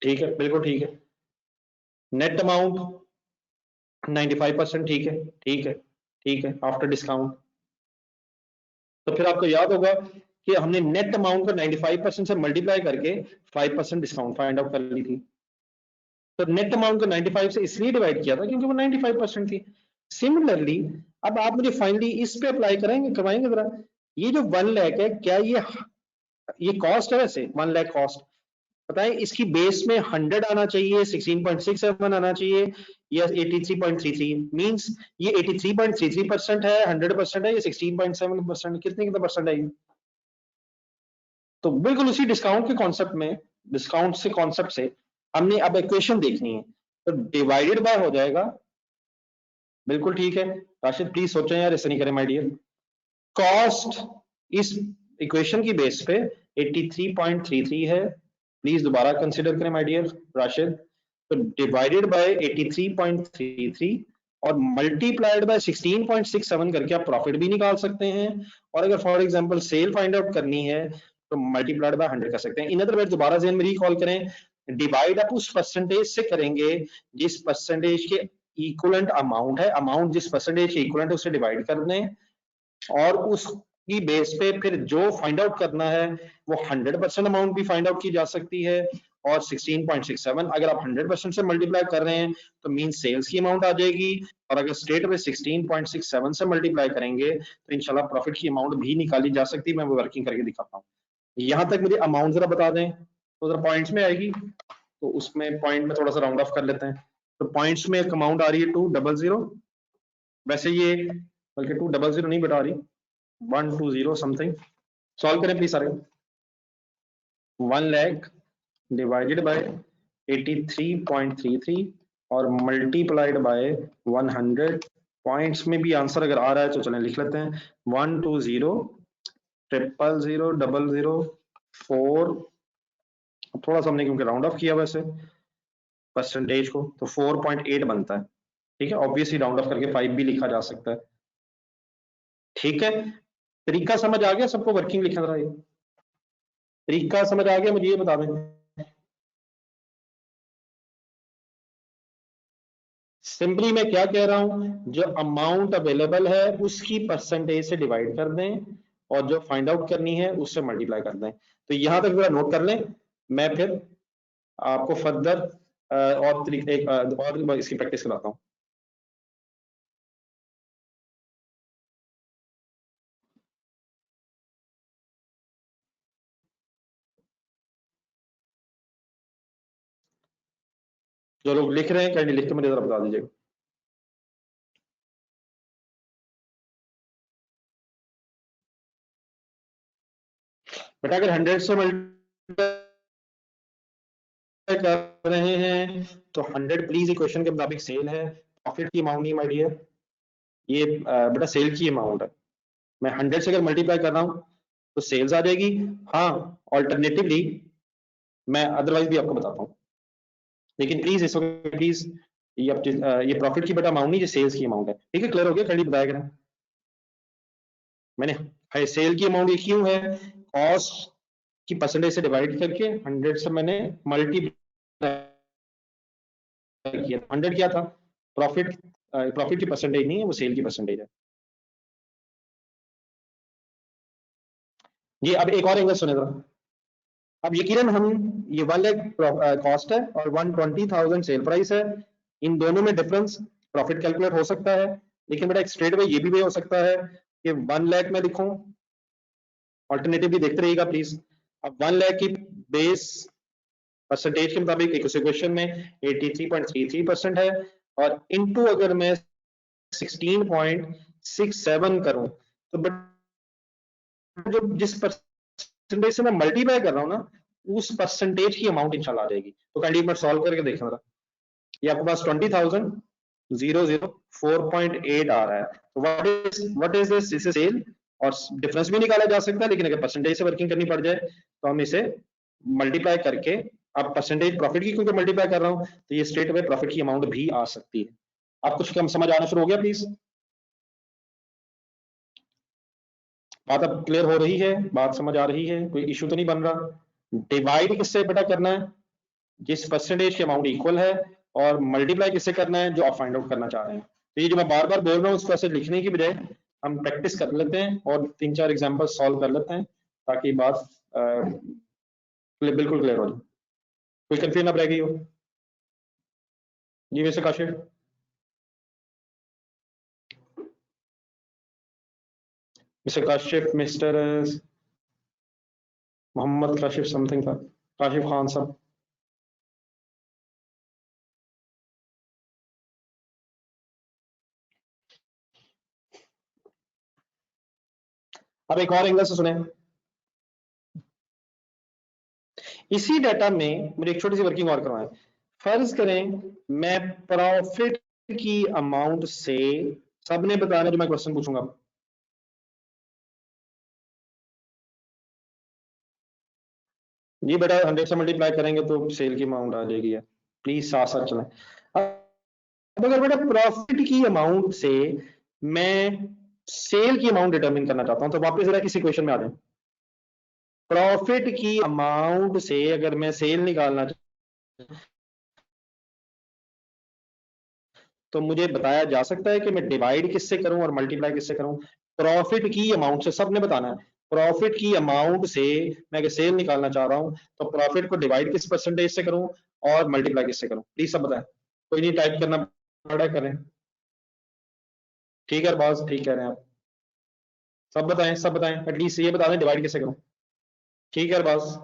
ठीक है, बिल्कुल ठीक है। नेट अमाउंट 95%, ठीक है, ठीक है, ठीक है, आफ्टर डिस्काउंट। तो फिर आपको याद होगा कि हमने नेट अमाउंट को 95% से मल्टीप्लाई करके 5% डिस्काउंट फाइंड आउट कर ली थी। तो नेट अमाउंट को 95 से इसलिए डिवाइड किया था क्योंकि वो 95% थी। सिमिलरली अब आप मुझे फाइनली इस पे अप्लाई करेंगे, करवाएंगे जरा, ये जो 1 लाख है, क्या ये कॉस्ट है? वैसे 1 लाख कॉस्ट, बताएं इसकी बेस में 100 आना चाहिए, 16.67 आना चाहिए, या 83.33? मींस ये 83.33% है, 100% है, या 16.7%? कितने परसेंट है ये? तो बिल्कुल उसी डिस्काउंट के कॉन्सेप्ट में, डिस्काउंट से कॉन्सेप्ट से हमने अब इक्वेशन देखनी है, तो डिवाइडेड बाय हो जाएगा। बिल्कुल ठीक है, राशिद प्लीज सोचें यार, ऐसे नहीं करें माय डियर। कॉस्ट इस इक्वेशन की बेस पे 83.33 है, प्लीज दोबारा कंसिडर करें माय डियर राशिद। तो डिवाइडेड बाय 83.33 और मल्टीप्लाइड बाय 16.67 करके आप प्रॉफिट भी निकाल सकते हैं, और अगर for example sale find out करनी है तो मल्टीप्लाइड बाय 100 कर सकते हैं। इन अदर वर्ड्स, दोबारा जहन में रिकॉल करें, डिवाइड आप उस परसेंटेज से करेंगे जिस परसेंटेज के इक्वलेंट अमाउंट है, अमाउंट जिस परसेंटेज के इक्वलेंट है उसे डिवाइड कर दें, और उसकी बेस पे फिर जो फाइंड आउट करना है वो 100% अमाउंट भी फाइंड आउट की जा सकती है, और 16.67 अगर आप 100% से मल्टीप्लाई कर रहे हैं तो मीन सेल्स की अमाउंट आ जाएगी, और अगर स्ट्रेट में 16.67 से मल्टीप्लाई करेंगे तो इंशाल्लाह प्रॉफिट की अमाउंट भी निकाली जा सकती है। मैं वो वर्किंग करके दिखाता हूँ। यहां तक मुझे अमाउंट जरा बता दें, तो जरा पॉइंट्स में आएगी, तो उसमें पॉइंट में थोड़ा सा राउंड ऑफ कर लेते हैं। तो पॉइंट्स में एक अमाउंट आ रही है 200, वैसे ये बल्कि 200 नहीं बता रही, 120 समथिंग। सॉल्व करें प्लीज सारे। 1 लाख डिवाइडेड बाय 83.33 और मल्टीप्लाइड बाय 100। पॉइंट्स में भी आंसर अगर आ रहा है तो चलें लिख लेते हैं, 120,000,000,4। थोड़ा सा हमने क्योंकि राउंड ऑफ किया वैसे परसेंटेज को, तो 4.8 बनता है। ठीक है, ऑब्वियसली राउंड ऑफ करके 5 भी लिखा जा सकता है। ठीक है, तरीका समझ आ गया सबको? वर्किंग लिखना रहा है, तरीका समझ आ गया? मुझे ये बता दें, सिंपली मैं क्या कह रहा हूं, जो अमाउंट अवेलेबल है उसकी परसेंटेज से डिवाइड कर दें, और जो फाइंड आउट करनी है उससे मल्टीप्लाई कर दें। तो यहां तक जरा नोट कर लें, मैं फिर आपको फर्दर और तरीके और इसकी प्रैक्टिस कराता हूं। जो लोग लिख रहे हैं कैंडी लिख के मुझे जरा बता दीजिएगा। बेटा अगर 100 से मल्टीप्लाई कर रहे हैं तो 100 प्लीज इक्वेशन के मुताबिक सेल है, प्रॉफिट की अमाउंट नहीं माय डियर, ये बेटा सेल की अमाउंट है। मैं 100 से अगर मल्टीप्लाई कर रहा हूं तो सेल्स आ जाएगी। हाँ, ऑल्टरनेटिवली मैं अदरवाइज भी आपको बताता हूं, लेकिन प्लीज इस वक्त प्लीज ये प्रॉफिट की बेटा अमाउंट नहीं, ये सेल्स की अमाउंट है। ठीक है, क्लियर हो गया? खाली बताया करें मैंने, है सेल की अमाउंट ये क्यों है, कॉस्ट की परसेंटेज से डिवाइड करके 100 से मैंने मल्टीप्लाई किया। 100 क्या था, प्रॉफिट, प्रॉफिट की परसेंटेज नहीं है, वो सेल की परसेंटेज है। ये अब एक और एंगल सुने जरा। अब यकीनन हम, ये 1 लाख कॉस्ट है और 120,000 सेल प्राइस है, इन दोनों में डिफरेंस प्रॉफिट कैलकुलेट हो सकता है, लेकिन बेटा एक स्ट्रेट वे ये भी वे हो सकता है कि 1 लाख में लिखूं, ऑल्टरनेटिव भी देखते रहिएगा प्लीज। अब 1 लाख की बेस परसेंटेज के मुताबिक एक क्वेश्चन में 83.33% है, और इनटू अगर मैं 16.67 करूं, तो जो जिस परसेंटेज से मैं मल्टीप्लाई कर रहा हूं ना, उस परसेंटेज की अमाउंट इंशाल्लाह आ जाएगी। तो कैंडी मैं सॉल्व करके देखना था, ये आपके पास 20,004.8 आ रहा है। तो व्हाट इज दिस, इसे सेल, और डिफरेंस भी निकाला जा सकता है, लेकिन अगर परसेंटेज से वर्किंग करनी पड़ जाए तो हम इसे मल्टीप्लाई करके, अब परसेंटेज प्रॉफिट की क्योंकि मल्टीप्लाई कर रहा हूं, तो ये स्ट्रेट अवे प्रॉफिट की अमाउंट भी आ सकती है। आप कुछ कम समझ आना शुरू हो गया प्लीज? बात अब क्लियर हो रही है, बात समझ आ रही है, कोई इश्यू तो नहीं बन रहा? डिवाइड किससे बेटा करना है, जिस परसेंटेज की अमाउंट इक्वल है, और मल्टीप्लाई किससे करना है, जो आप फाइंड आउट करना चाह रहे हैं। तो ये जो मैं बार बार बोल रहा हूँ, उसको ऐसे लिखने की बजाय हम प्रैक्टिस कर लेते हैं और 3-4 एग्जांपल सॉल्व कर लेते हैं, ताकि बात बिल्कुल क्लियर हो जाए, कोई कंफ्यूजन अब रह गई हो। जी वैसे Kashif, mister Kashif, mister Mohammad Kashif something था, काशिफ खान साहब। अब एक और एंगल से सुने, इसी डाटा में मुझे एक छोटी सी वर्किंग और करवाएं। फर्ज करें मैं प्रॉफिट की अमाउंट से, सबने बताना जो मैं क्वेश्चन पूछूंगा, जी बेटा 100 से मल्टीप्लाई करेंगे तो सेल की अमाउंट आ जाएगी है, प्लीज साथ साथ चलें। अब अगर बेटा प्रॉफिट की अमाउंट से मैं सेल की अमाउंट डिटरमिन करना चाहता हूं, तो वापस जरा किसी क्वेश्चन में आ जाए। प्रॉफिट की अमाउंट से अगर मैं सेल निकालना, तो मुझे बताया जा सकता है कि मैं डिवाइड किससे करूं और मल्टीप्लाई किससे करूं। प्रॉफिट की अमाउंट से, सबने बताना है, प्रॉफिट की अमाउंट से मैं अगर सेल निकालना चाह रहा हूं, तो प्रॉफिट को डिवाइड किस परसेंटेज से करूं और मल्टीप्लाई किससे करूं, प्लीज सब बताएं। कोई नहीं टाइप करना पड़ा करें, ठीक है बॉस, ठीक कह रहे हैं आप, सब बताएं, सब बताएं, एटलीस्ट ये बता दें डिवाइड किससे करूं। ठीक है बॉस,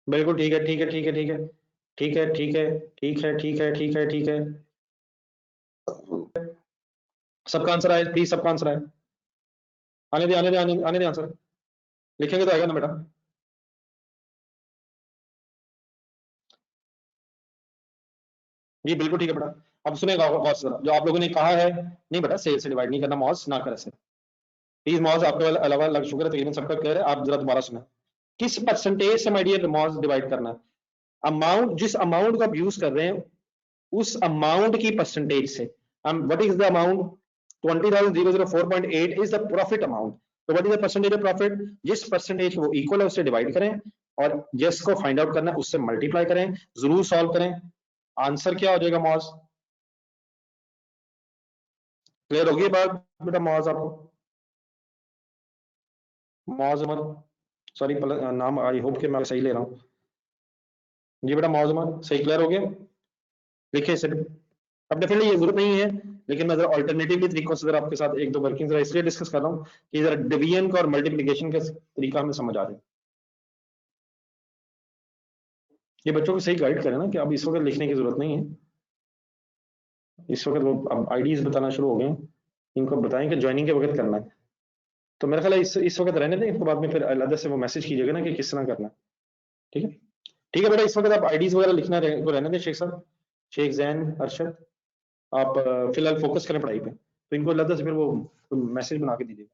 बिल्कुल ठीक है, ठीक है, ठीक है, ठीक है, ठीक है, ठीक है, ठीक है, ठीक है, ठीक है, ठीक है, सबका आंसर आए प्लीज, सबका आंसर आए, आने दे, आने दे, आने दे आंसर, लिखेंगे तो आएगा ना बेटा। जी बिल्कुल ठीक है बेटा। अब सुनेगा गौर से, जो आप लोगों ने कहा है, नहीं बेटा सेल से डिवाइड नहीं करना, मॉस ना करें से, प्लीज मॉस आपके अलावा लग शुक्र है तकरीबन सबका क्लियर है, आप जरा दोबारा सुने। किस परसेंटेज से माय डियर मॉस डिवाइड करना है, अमाउंट, जिस अमाउंट को आप यूज कर रहे हैं उस अमाउंट की परसेंटेज से। What is the amount, 20,004.8 is the profit amount, तो what is the percentage of profit, जिस परसेंटेज को इक्वल है उससे डिवाइड करें, और जिसको फाइंड आउट करना है उससे मल्टीप्लाई करें, जरूर सॉल्व करें। आंसर क्या हो जाएगा मॉस, क्लियर होगी बात बेटा? मॉज आपको, मॉज अमर, सॉरी नाम आई होप कि मैं सही ले रहा हूँ। जी बेटा मॉज अमर सही, क्लियर हो गया, लिखिए इसे। अब डेफिनेटली ये जरूरत नहीं है, लेकिन मैं जरा ऑल्टरनेटिवली तरीकों से जरा आपके साथ एक दो वर्किंग जरा इसलिए डिस्कस कर रहा हूँ कि जरा डिवीजन का और मल्टीप्लिकेशन का तरीका हमें समझ आ जाए। ये बच्चों को सही गाइड करें ना कि अब इस वक्त लिखने की जरूरत नहीं है, इस वक्त वो अब आईडीज बताना शुरू हो गए हैं, इनको बताएं कि ज्वाइनिंग के वक्त करना है। तो मेरा ख्याल है इस वक्त रहने दें, इसके बाद में फिर अलग से वो मैसेज कीजिएगा ना कि किस तरह करना है। ठीक है, ठीक है बेटा, इस वक्त आप आईडीज वगैरह लिखना को रहने दें शेख साहब, शेख जैन, अरशद, आप फिलहाल फोकस करें पढ़ाई पे, तो इनको अलग से फिर वो मैसेज बना के दीजिएगा।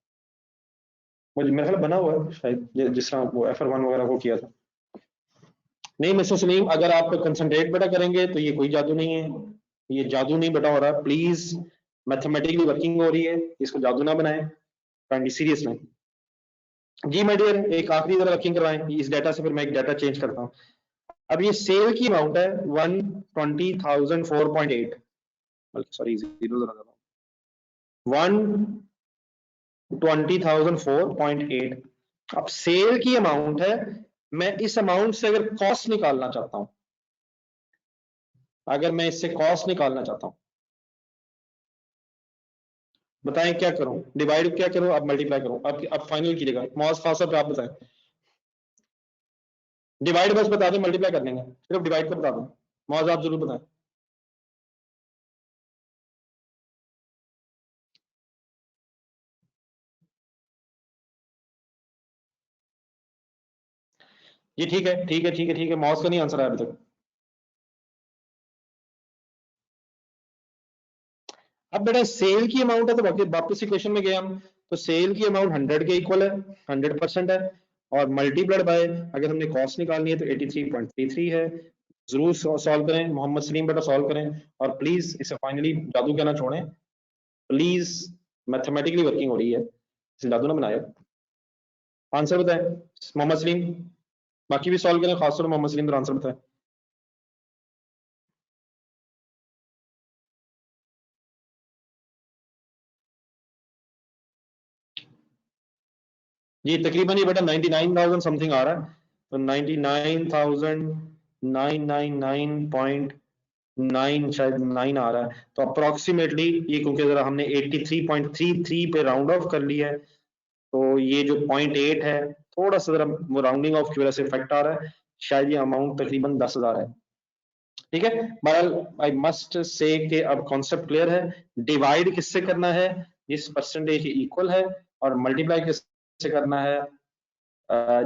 मुझे मेरा ख्याल बना हुआ है शायद, जिस तरह वो F1 वगैरह को किया था। नहीं मिस्टर सलीम, अगर आप कंसंट्रेट बेटा करेंगे तो ये कोई जादू नहीं है, ये जादू नहीं बेटा हो रहा। प्लीज, मैथमेटिकली वर्किंग हो रही है, इसको जादू ना बनाएं, काइंडली सीरियस में। जी माय डियर, एक आखिरी जरा वर्किंग करवाएं इस डाटा से, फिर मैं एक डाटा चेंज करता हूँ। अब ये सेल की अमाउंट है 120,004.8, सॉरी 120,004.8। अब सेल की अमाउंट है, मैं इस अमाउंट से अगर कॉस्ट निकालना चाहता हूं, अगर मैं इससे कॉस्ट निकालना चाहता हूं, बताएं क्या करूं? डिवाइड क्या करूं, अब मल्टीप्लाई करूं? अब फाइनल कीजिएगा, मौज खासा पे आप बताएं। डिवाइड बस बता दें, मल्टीप्लाई कर देंगे, सिर्फ डिवाइड का बता दें, मौज आप जरूर बताएं। ये ठीक है, ठीक है, ठीक है, ठीक है, मौज का नहीं आंसर है अभी तक। अब बेटा सेल की अमाउंट है तो वापस इक्वेशन में गए हम, तो सेल की अमाउंट 100 के इक्वल है, 100% है, और मल्टीप्लाइड बाय अगर हमने कॉस्ट निकालनी है तो 83.33 है। जरूर सॉल्व करें मोहम्मद सलीम बेटा, सॉल्व करें, और प्लीज इसे फाइनली जादू कहना छोड़ें, प्लीज, मैथमेटिकली वर्किंग हो रही है, इसे जादू ना बनाए। आंसर बताएं मोहम्मद सलीम, बाकी भी सॉल्व करें, खासतौर पर मोहम्मद सलीम, आंसर बताएं। जी तकरीबन ये बेटा 99,000 समथिंग आ रहा है, तो 99,999.9 शायद 9 आ रहा है, तो अप्रोक्सीमेटली ये, क्योंकि जरा हमने 83.33 पे राउंड ऑफ कर लिया है, तो ये जो 0.8 है, थोड़ा सा जरा वो राउंडिंग ऑफ की वजह से इफेक्ट आ रहा है, शायद ये अमाउंट तकरीबन 10,000 है। ठीक है, बहरहाल आई मस्ट से कि अब कॉन्सेप्ट क्लियर है। डिवाइड किससे करना है, जिस परसेंटेज इक्वल है, और मल्टीप्लाई किससे करना है,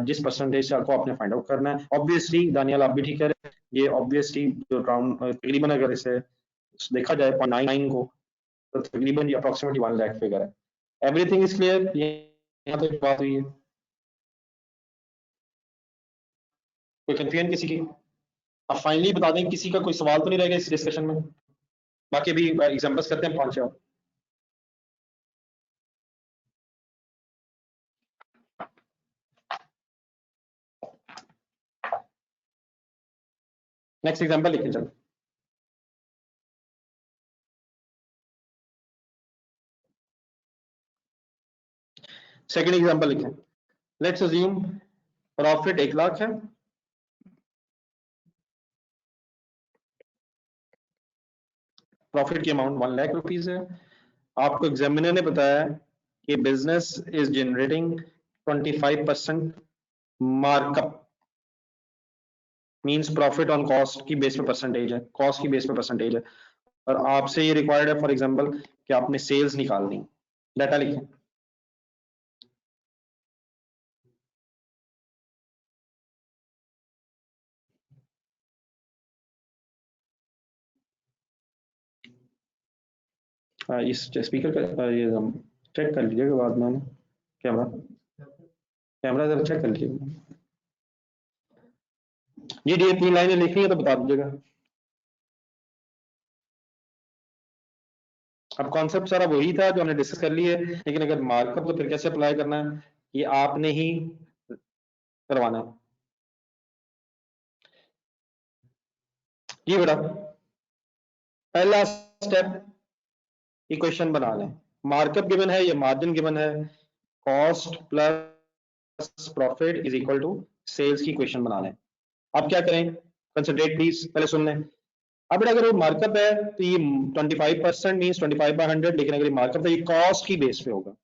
जिस परसेंटेज से आपको आपने फाइंड आउट करना है। ऑब्वियसली दानियाल आप भी ठीक कह रहे हैं, ये ऑब्वियसली जो राउंड तकरीबन अगर इसे देखा जाए 0.99 को, तो तकरीबन ये अप्रोक्सीमेटली 1 लाख फिगर है। एवरीथिंग इज क्लियर, ये यहाँ तक बात हुई है? कोई कंफ्यूजन किसी की? अब फाइनली बता दें, किसी का कोई सवाल तो नहीं रहेगा इस डिस्कशन में? बाकी भी एग्जांपल्स करते हैं 5 और। नेक्स्ट एग्जांपल लिखें चलो। सेकंड एग्जांपल लिखें। लेट्स अज्यूम प्रॉफिट 1 लाख है, प्रॉफिट की अमाउंट 1 लाख रुपीज है। आपको एग्जामिनर ने बताया कि business is generating 25% markup, means profit on cost की बेस पे परसेंटेज है, कॉस्ट की बेस पे परसेंटेज है, और आपसे ये रिक्वायर्ड है फॉर एग्जांपल कि आपने सेल्स निकालनी। डाटा लिखें। इस स्पीकर का ये चेक कर लीजिएगा बाद में, कैमरा कैमरा जरा चेक कर लीजिएगा। जी डी 3 लाइनें लिखनी है तो बता दीजिएगा। अब कॉन्सेप्ट सारा वही था जो हमने डिस्कस कर लिया है, लेकिन अगर मार्कअप तो फिर कैसे अप्लाई करना है, ये आपने ही करवाना है। जी बेटा, पहला स्टेप इक्वेशन बना लें। मार्कअप गिवन है, ये मार्जिन गिवन है, cost plus profit is equal to sales की इक्वेशन बना लें। अब क्या करें, कंसंट्रेट प्लीज, पहले सुन लें। अब बेटा अगर वो मार्कअप है तो ये 25% मींस 25/100, लेकिन अगर ये मार्कअप है, ये कॉस्ट की बेस पे होगा,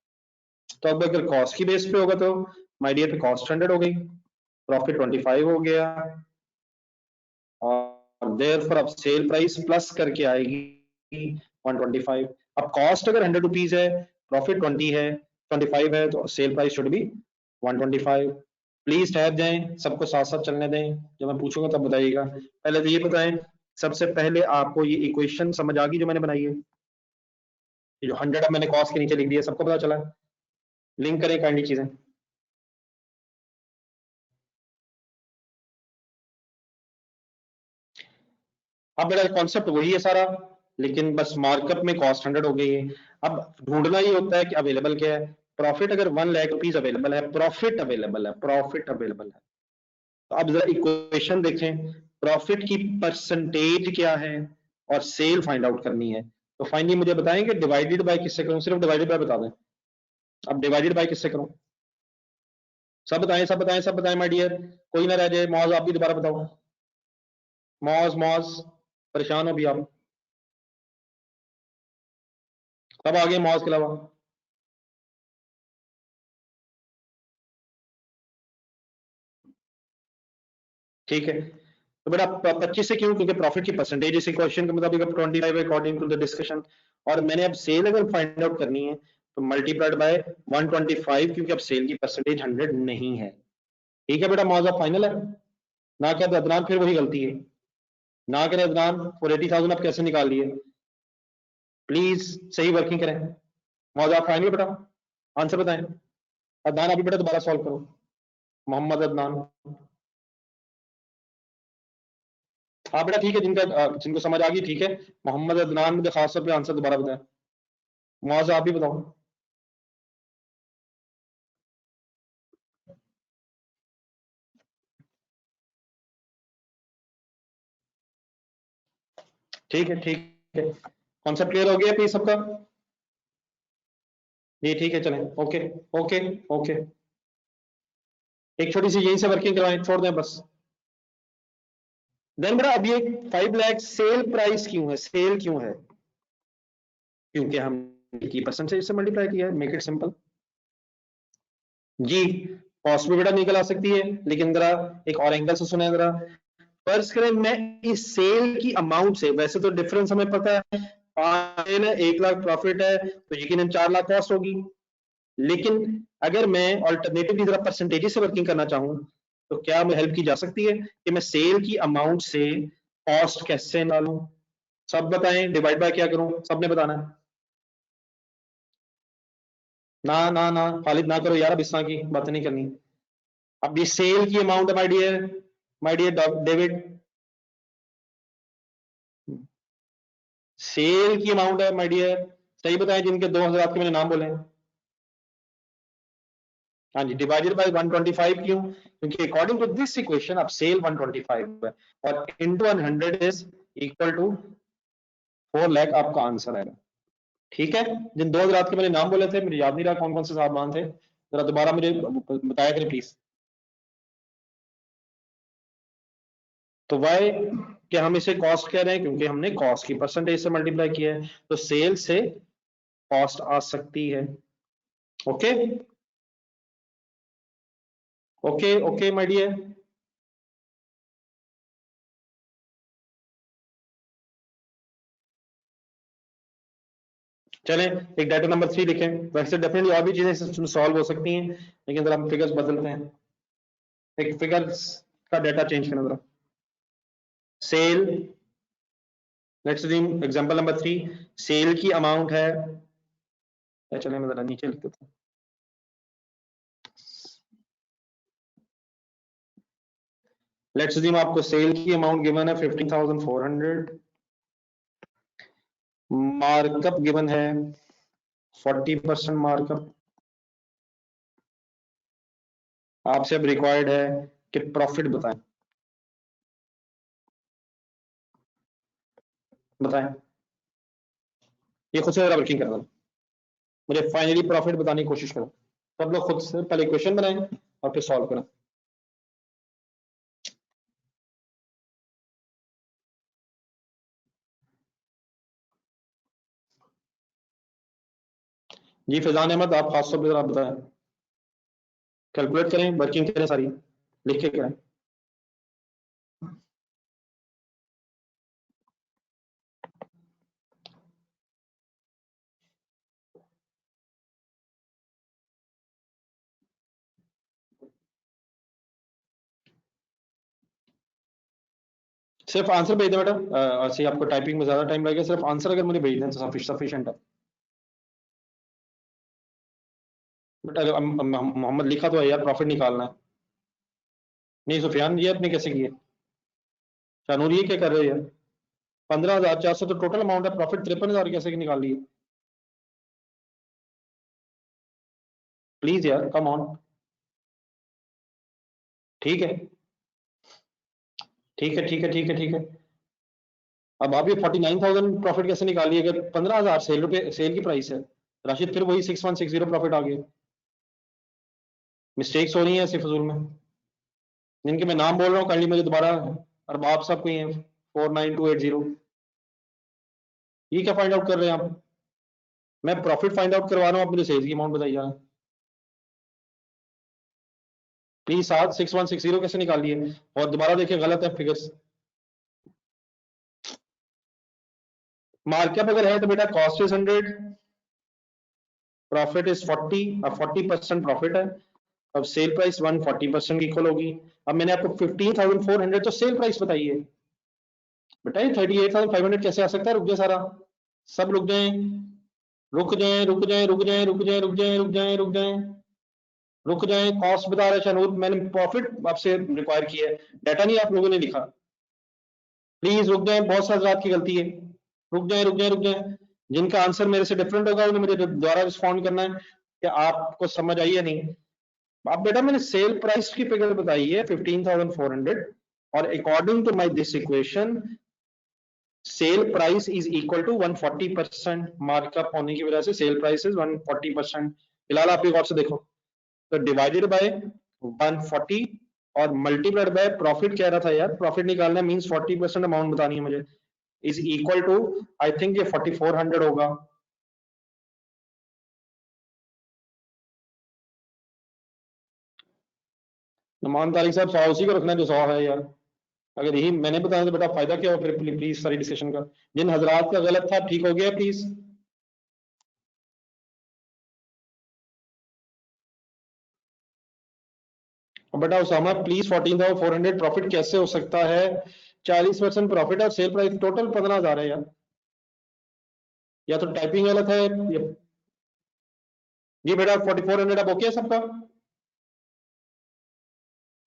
तो अब अगर कॉस्ट की बेस पे होगा तो माय डियर पे कॉस्ट 100 हो गई, प्रॉफिट 25 हो गया, और देयरफॉर अब सेल प्राइस प्लस करके आएगी 125। अब कॉस्ट अगर 100 रुपीज है, प्रॉफिट 20 है, 25 है, तो sale price should be 125। Please ठहर जाएं, सबको साथ साथ चलने दें, जब मैं पूछूंगा तब बताइएगा। पहले तो ये बताएं, सबसे पहले आपको ये इक्वेशन समझ आ गई जो मैंने बनाई है? ये जो 100 अब मैंने कॉस्ट के नीचे लिख दिया, सबको पता चला? लिंक करें काइंडली चीजें। अब मेरा कॉन्सेप्ट वही है सारा, लेकिन बस मार्कअप में कॉस्ट 100 हो गई है। अब ढूंढना ही होता है कि अवेलेबल क्या है। प्रॉफिट अगर 1 लाख रुपीज अवेलेबल है, प्रॉफिट अवेलेबल है, प्रॉफिट अवेलेबल है, तो अब जरा इक्वेशन देखें, प्रॉफिट की परसेंटेज क्या है और सेल फाइंड आउट करनी है। तो फाइनली मुझे बताएंगे डिवाइडेड बाय किससे करूं, सिर्फ डिवाइडेड बाय बता दें। अब डिवाइडेड बाय किससे करूं, सब बताएं, सब बताएं, सब बताएं माय डियर, कोई ना रह जाए। मौज आप भी दोबारा बताओ, मौज मौज, परेशान हो भी आप, सब आगे मौज के अलावा। ठीक है, तो बेटा 25 से क्यों, क्योंकि प्रॉफिट की परसेंटेज इस इक्वेशन के मुताबिक 25 अकॉर्डिंग टू द डिस्कशन, और मैंने अब सेल अगर फाइंड आउट करनी है तो मल्टीप्लाइड बाय 125, क्योंकि अब सेल की परसेंटेज 100 नहीं है। ठीक है बेटा, मौजा फाइनल है ना, क्या अदनान फिर वही गलती है ना करें अदनान, 480,000 आप कैसे निकाल लिए, प्लीज सही वर्किंग करें। मौजा फाइनल बेटा, आंसर बताएं। अदनान अभी बेटा दोबारा सॉल्व करो, मोहम्मद अदनान। हाँ बेटा ठीक है, जिनको समझ आ गई ठीक है। मोहम्मद अदनान मुझे खास तौर पे आंसर दोबारा बताएं। मुआजा आप भी बताओ। ठीक है, ठीक है, कॉन्सेप्ट क्लियर हो गया प्लीज सबका। जी ठीक है, चलें, ओके, ओके, ओके। एक छोटी सी यहीं से वर्किंग करवाएं, छोड़ दें बस। देन बेटा अब ये 5 लाख सेल प्राइस क्यों है, सेल क्यों है, क्योंकि हम की परसेंटेज से मल्टीप्लाई किया है, मेक इट सिंपल। जी, कॉस्ट भी बेटा निकल आ सकती है, लेकिन जरा एक और एंगल से सुने जरा। फर्ज करें मैं इस सेल की अमाउंट से, वैसे तो डिफरेंस हमें पता है, 1 लाख प्रॉफिट है तो यकीनन 4 लाख कॉस्ट होगी, लेकिन अगर मैं ऑल्टरनेटिवली जरा परसेंटेज से वर्किंग करना चाहूं तो क्या मुझे हेल्प की जा सकती है कि मैं सेल की अमाउंट से कॉस्ट कैसे निकालूं। सब बताएं, डिवाइड बाय क्या करूं, सबने बताना है। ना ना ना खालिद ना करो यार, अब इस तरह की बातें नहीं करनी। अब ये सेल की अमाउंट है माय डियर डेविड, सेल की अमाउंट है माय डियर, सही बताएं जिनके 2000 आपके मैंने नाम बोले हैं। हाँ जी, डिवाइडेड बाय 125 क्यों, क्योंकि अकॉर्डिंग टू दिस इक्वेशन अब सेल 125 है और into 100 is equal to 4 lakh आपका आंसर आएगा। ठीक है, जिन 2000 के मैंने नाम बोले थे, मुझे याद नहीं रहा कौन कौन से साहबान थे, जरा दोबारा मुझे बताया करें प्लीज। तो वाई कि हम इसे कॉस्ट कह रहे हैं क्योंकि हमने कॉस्ट की परसेंटेज से मल्टीप्लाई किया है, तो सेल से कॉस्ट आ सकती है। Okay, okay, okay my dear. चलें एक डाटा नंबर 3 लिखें, वैसे डेफिनेटली और भी चीजें सॉल्व हो सकती हैं, लेकिन जरा हम फिगर्स बदलते हैं, एक फिगर्स का डाटा चेंज करना जरा। सेल, लेट्स रीम एग्जांपल नंबर 3, सेल की अमाउंट है, चलें मैं जरा नीचे लिख देता हूं। लेट्स रीम आपको सेल की अमाउंट गिवन है 15,400, मार्कअप गिवन है 40% मार्कअप। आपसे अब रिक्वायर्ड है कि प्रॉफिट बताएं, बताएं, ये खुद से जरा वर्किंग करना, मुझे फाइनली प्रॉफिट बताने की कोशिश करो। सब लोग खुद से पहले क्वेश्चन बनाएं और फिर सॉल्व करें। जी फैजान अहमद, आप खास तौर पर आप बताएं, कैलकुलेट करें, वर्किंग करें, सारी लिख के करें। सिर्फ आंसर भेज दें बेटा, ऐसे ही आपको टाइपिंग में ज्यादा टाइम लगेगा, सिर्फ आंसर अगर मुझे भेज दें तो सफिशिएंट है। बेटा मोहम्मद लिखा तो है यार, प्रॉफिट निकालना है। नहीं सुफियान, ये आपने कैसे किए, शानूर ये क्या कर रहे हो यार। 15,400 तो टोटल अमाउंट है, प्रॉफिट 53,000 कैसे निकाल लिए? प्लीज यार कम ऑन। ठीक है ठीक है ठीक है ठीक है ठीक है। अब आप ये 49,000 प्रॉफिट कैसे निकालिए? अगर 15,000 सेल की प्राइस है राशिद, फिर वही 6160 प्रॉफिट आ गया। मिस्टेक्स हो रही हैं ऐसे फजूल में, जिनके मैं नाम बोल रहा हूँ, काइंडली मुझे दोबारा, अरबाब साहब कोई हैं 49280, ये क्या फाइंड आउट कर रहे हैं आप? मैं प्रॉफिट फाइंड आउट करवा रहा हूँ, आप मुझे सेल्स की अमाउंट बताइए प्लीज। 6160 कैसे निकालिए? और दोबारा देखिए गलत है फिगर्स। मार्कअप अगर है तो बेटा कॉस्ट इज 100, प्रॉफिट इज 40, अब 40% प्रॉफिट है, अब सेल प्राइस 140% की इक्वल होगी। अब मैंने आपको 15,400 तो सेल प्राइस बताइए बेटा, ये 38,500 कैसे आ सकता है? रुक जाए सारा, सब रुक जाए, रुक जाए रुक जाए रुक जाए रुक जाए रुक जाए रुक जाए रुक जाए रुक जाए। कॉस्ट बता रहे शानूर, मैंने प्रॉफिट आपसे रिक्वायर किया है, डाटा नहीं आप लोगों ने लिखा। प्लीज रुक जाए, बहुत सारी रात की गलती है, रुक जाए रुक जाए रुक जाए। जिनका आंसर मेरे से डिफरेंट होगा उन्हें मुझे दोबारा रिस्पॉन्ड करना है कि आपको समझ आई है नहीं। अब बेटा मैंने सेल प्राइस की फिगर बताई है 15,400, और according to my this equation sale price is equal to 140%, markup होने की वजह से सेल प्राइस इज 140%। फिलहाल आप गौर से देखो, तो डिवाइडेड बाय 140 और मल्टीप्लाइड बाय प्रॉफिट कह रहा था यार, प्रॉफिट निकालना मींस 40% अमाउंट बतानी है मुझे, is equal to, I think ये 4400 होगा। नुमान तारिक साहब 100 उसी को रखना है जो 100 है यार, अगर यही मैंने बताया तो बेटा फायदा क्या हो फिर? प्लीज सारी डिस्कशन का, जिन हजरात का गलत था ठीक हो गया प्लीज। बेटा उसामा प्लीज, 14,400 प्रॉफिट कैसे हो सकता है? 40% प्रॉफिट है, सेल प्राइस टोटल 15,000 है यार, या तो टाइपिंग गलत है या... जी बेटा 4400 अब ओके है सबका?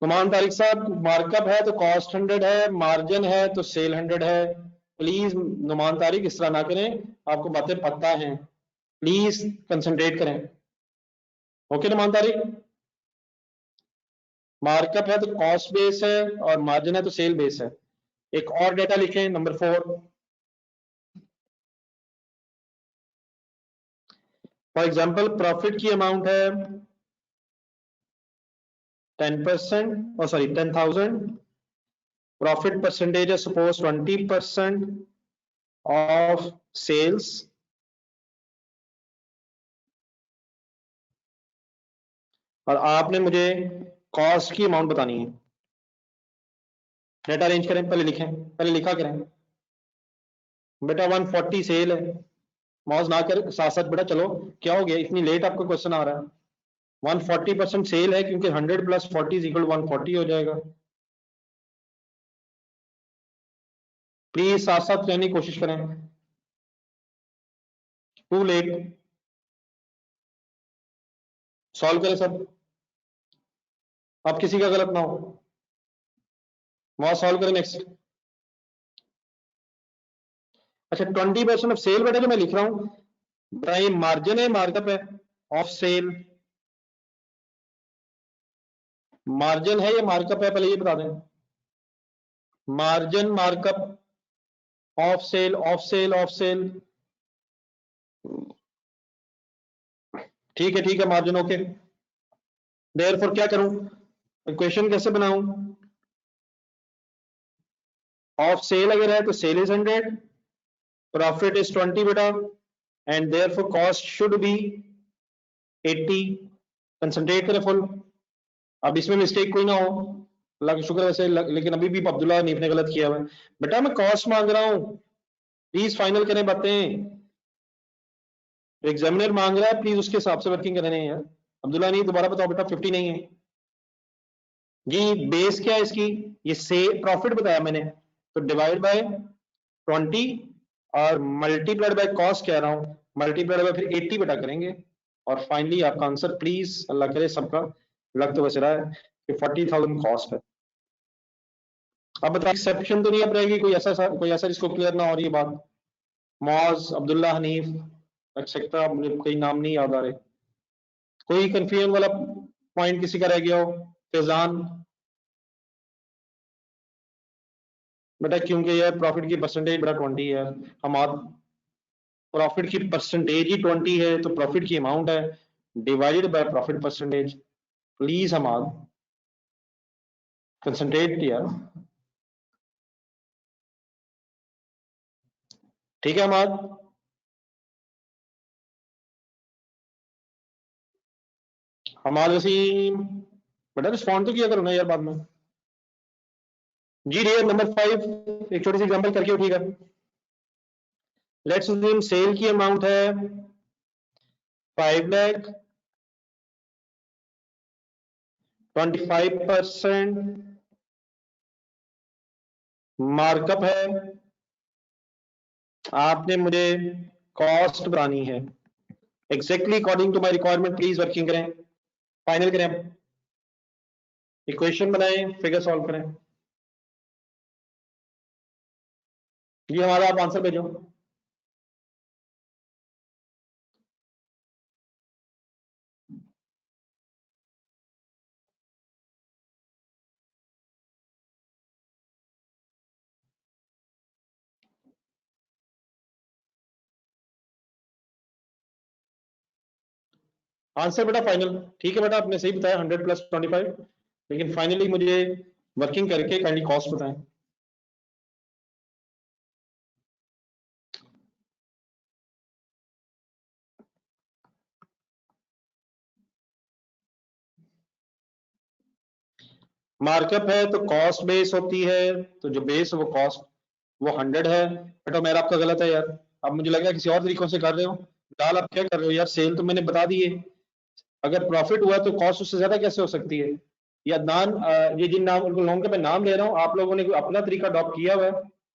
नुमान तारिक साहब मार्कअप है तो कॉस्ट 100 है, मार्जिन है तो सेल 100 है। प्लीज नुमान तारिक इस तरह ना करें, आपको बातें पता है, प्लीज कंसंट्रेट करें। ओके नुमान तारिक, मार्कअप है तो कॉस्ट बेस है और मार्जिन है तो सेल बेस है। एक और डेटा लिखें नंबर 4, फॉर एग्जांपल प्रॉफिट की अमाउंट है 10%, और सॉरी 10,000, प्रॉफिट परसेंटेज है सपोज 20% ऑफ सेल्स, और आपने मुझे कॉस्ट की अमाउंट बतानी है। डेटा अरेंज करें, पहले लिखें, पहले लिखा करें बेटा। 140 सेल है, मौज ना कर साथ साथ बेटा, चलो क्या हो गया इतनी लेट आपका क्वेश्चन आ रहा है? 140% सेल है क्योंकि 100 प्लस 40 इज इक्वल 140 हो जाएगा। प्लीज साथ साथ रहने की कोशिश करें, टू लेट। सॉल्व करें सब, अब किसी का गलत ना हो, वहां सॉल्व करें नेक्स्ट। अच्छा 20% ऑफ सेल बेटा जो मैं लिख रहा हूं, बताइए मार्जिन है मार्कअप है? ऑफ सेल मार्जिन है या मार्कअप है, पहले ये बता दें। Margin markup, of sale of sale of sale, ठीक है मार्जिन ओके। देयरफॉर क्या करूं, इक्वेशन कैसे बनाऊं? ऑफ सेल अगर है तो सेल इज 100, प्रॉफिट इज 20 बेटा, and therefore cost should be 80। Concentrate करें फुल, अब इसमें मिस्टेक कोई ना हो, अल्लाह का शुक्र वैसे, लेकिन अभी भी अब्दुल्ला हनीफ ने गलत किया हुआ है। बेटा मैं कॉस्ट मांग रहा हूं, प्लीज फाइनल करें बातें। एग्जामिनर मांग रहा है, प्लीज उसके हिसाब से वर्किंग करें यार। अब्दुल्ला नहीं, दोबारा बताओ बेटा, 50 नहीं है जी। बेस क्या है इसकी? ये से प्रॉफिट बताया मैंने, तो डिवाइड बाय 20 और मल्टीप्लाइड बाय कॉस्ट कह रहा हूं, मल्टीप्लाइड बाय फिर 80 बेटा करेंगे, और फाइनली आपका आंसर प्लीज, अल्लाह करे सबका लग तो वैसे रहा है कि 40,000 कॉस्ट है। अब बताइए एक्सेप्शन तो नहीं अब रहेगी कोई ऐसा जिसको क्लियर ना हो रही है बात? मौज, अब्दुल्ला हनीफ, एक्सेट्रा, मुझे कोई नाम नहीं याद आ रहे। कोई कंफ्यूजन वाला पॉइंट किसी का रह गया हो? फैजान बेटा, क्योंकि यार प्रॉफिट की परसेंटेज बेटा 20 है, हम प्रॉफिट की परसेंटेज ही 20 है, तो प्रॉफिट की अमाउंट है divided by profit percentage. Please हम कंसंट्रेट यार। ठीक है हमाद, हमारे वसीम बेटा रिस्पॉन्ड तो किया करो ना यार बाद में। जी डियर नंबर 5, एक छोटी सी एग्जांपल करके उठिएगा। लेट्स अज्यूम सेल की अमाउंट है 5 लाख, 25% मार्कअप है, आपने मुझे कॉस्ट बतानी है exactly according to my requirement. Please working करें, फाइनल करें, इक्वेशन बनाएं, फिगर सॉल्व करें। ये हमारा आप आंसर भेजो। आंसर बेटा फाइनल, ठीक है बेटा, आपने सही बताया 100 प्लस 25, लेकिन फाइनली मुझे वर्किंग करके काइंडली कॉस्ट बताएं। मार्कअप है तो कॉस्ट बेस होती है, तो जो बेस है वो कॉस्ट वो 100 है। बेटा मेरा आपका गलत है यार, अब मुझे लगा किसी और तरीकों से कर रहे हो। फिलहाल आप क्या कर रहे हो यार, सेल तो मैंने बता दी है, अगर प्रॉफिट हुआ तो कॉस्ट उससे ज्यादा कैसे हो सकती है? या नाम ये जिन नाम लोगों के मैं नाम ले रहा हूँ, आप लोगों ने अपना तरीका अडॉप्ट किया हुआ है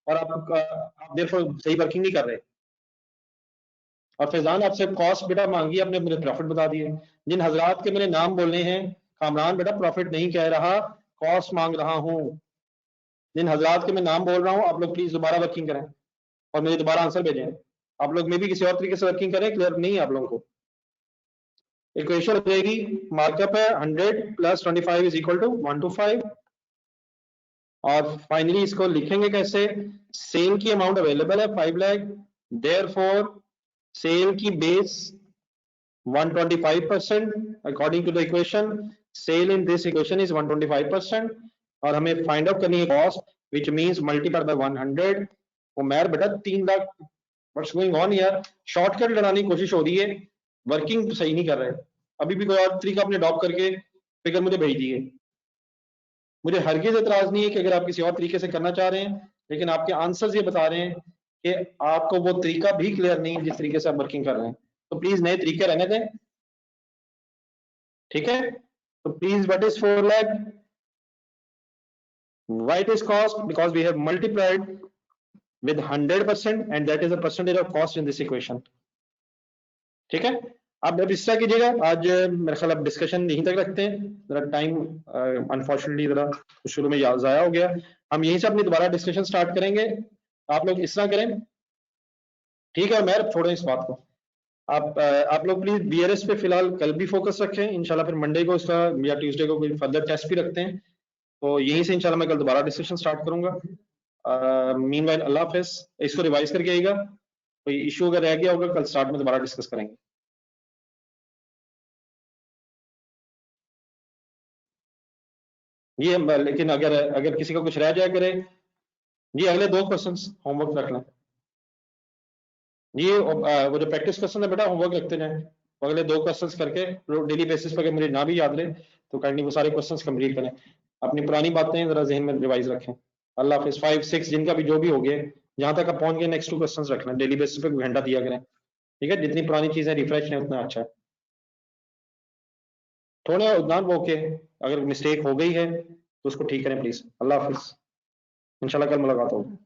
और आप देखो सही वर्किंग नहीं कर रहे। और फैजान आपसे कॉस्ट बेटा मांगी, आपने मुझे प्रॉफिट बता दिए। जिन हजरात के मैंने नाम बोलने हैं, कामरान बेटा प्रॉफिट नहीं कह रहा, कॉस्ट मांग रहा हूँ। जिन हजरात के मैं नाम बोल रहा हूँ, आप लोग प्लीज दोबारा वर्किंग करें और मुझे दोबारा आंसर भेजें। आप लोग में भी किसी और तरीके से वर्किंग करें, क्लियर नहीं है आप लोगों को? इक्वेशन हो जाएगी, मार्कअप है 100 प्लस 25 इज इक्वल टू 125, और फाइनली इसको लिखेंगे कैसे? सेल की अमाउंट अवेलेबल है 5 लाख, देयरफॉर सेल की base 125% according to the equation, sale in this equation is 125%, और हमें फाइंड आउट करनी है cost which means multiply by 100। Umar बेटा 3 लाख, व्हाट्स गोइंग ऑन यार? शॉर्टकट लगाने की कोशिश हो रही है, वर्किंग सही नहीं कर रहे। अभी भी कोई और तरीका अपने अडॉप्ट करके फिगर मुझे भेज दिए। मुझे हरगिज एतराज नहीं है कि अगर आप किसी और तरीके से करना चाह रहे हैं, लेकिन आपके आंसर्स ये बता रहे हैं कि आपको वो तरीका भी क्लियर नहीं है जिस तरीके से आप वर्किंग कर रहे हैं। तो प्लीज नए तरीके रहने दें, ठीक है? तो please what is 4 lakh, why it is cost? Because we have multiplied with 100% and that is the percentage of cost in this equation. ठीक है? अब इस तरह कीजिएगा, आज मेरे ख्याल अब डिस्कशन यहीं तक रखते हैं, जरा टाइम अनफॉर्चुनेटली जरा शुरू में जाया हो गया। हम यहीं से अपनी दोबारा डिस्कशन स्टार्ट करेंगे, आप लोग इस तरह करें, ठीक है? मैं छोड़ें इस बात को, आप लोग प्लीज बीआरएस पे फिलहाल कल भी फोकस रखें, इंशाल्लाह फिर मंडे को इसका या ट्यूसडे को कोई फर्दर टेस्ट भी रखते हैं, तो यहीं से इंशाल्लाह मैं कल दोबारा डिस्कशन स्टार्ट करूंगा। मीनवाइल अल्लाह हाफिज, इसको रिवाइज करके आइएगा, कोई इशू अगर रह गया होगा कल स्टार्ट में दोबारा डिस्कस करेंगे। ये लेकिन अगर अगर किसी का कुछ रह जाए करे, जी अगले 2 क्वेश्चंस होमवर्क रख लें, ये वो जो प्रैक्टिस क्वेश्चन है बेटा होमवर्क रखते जाएं, अगले 2 क्वेश्चंस करके डेली बेसिस पर, अगर मुझे ना भी याद रहे तो काइंडली वो सारे क्वेश्चंस कंप्लीट करें, अपनी पुरानी बातें जरा जहन में रिवाइज रखें। अल्लाह हाफिज। 5 6 जिनका भी जो भी हो गए, जहां तक आप पहुंच गए, नेक्स्ट 2 क्वेश्चंस रख लें, डेली बेसिस पे घंटा दिया करें, ठीक है? जितनी पुरानी चीजें रिफ्रेश है उतना अच्छा है। थोड़ा उदान वो के अगर मिस्टेक हो गई है तो उसको ठीक करें प्लीज। अल्लाह हाफिज, इंशाल्लाह कल मुलाकात होगी।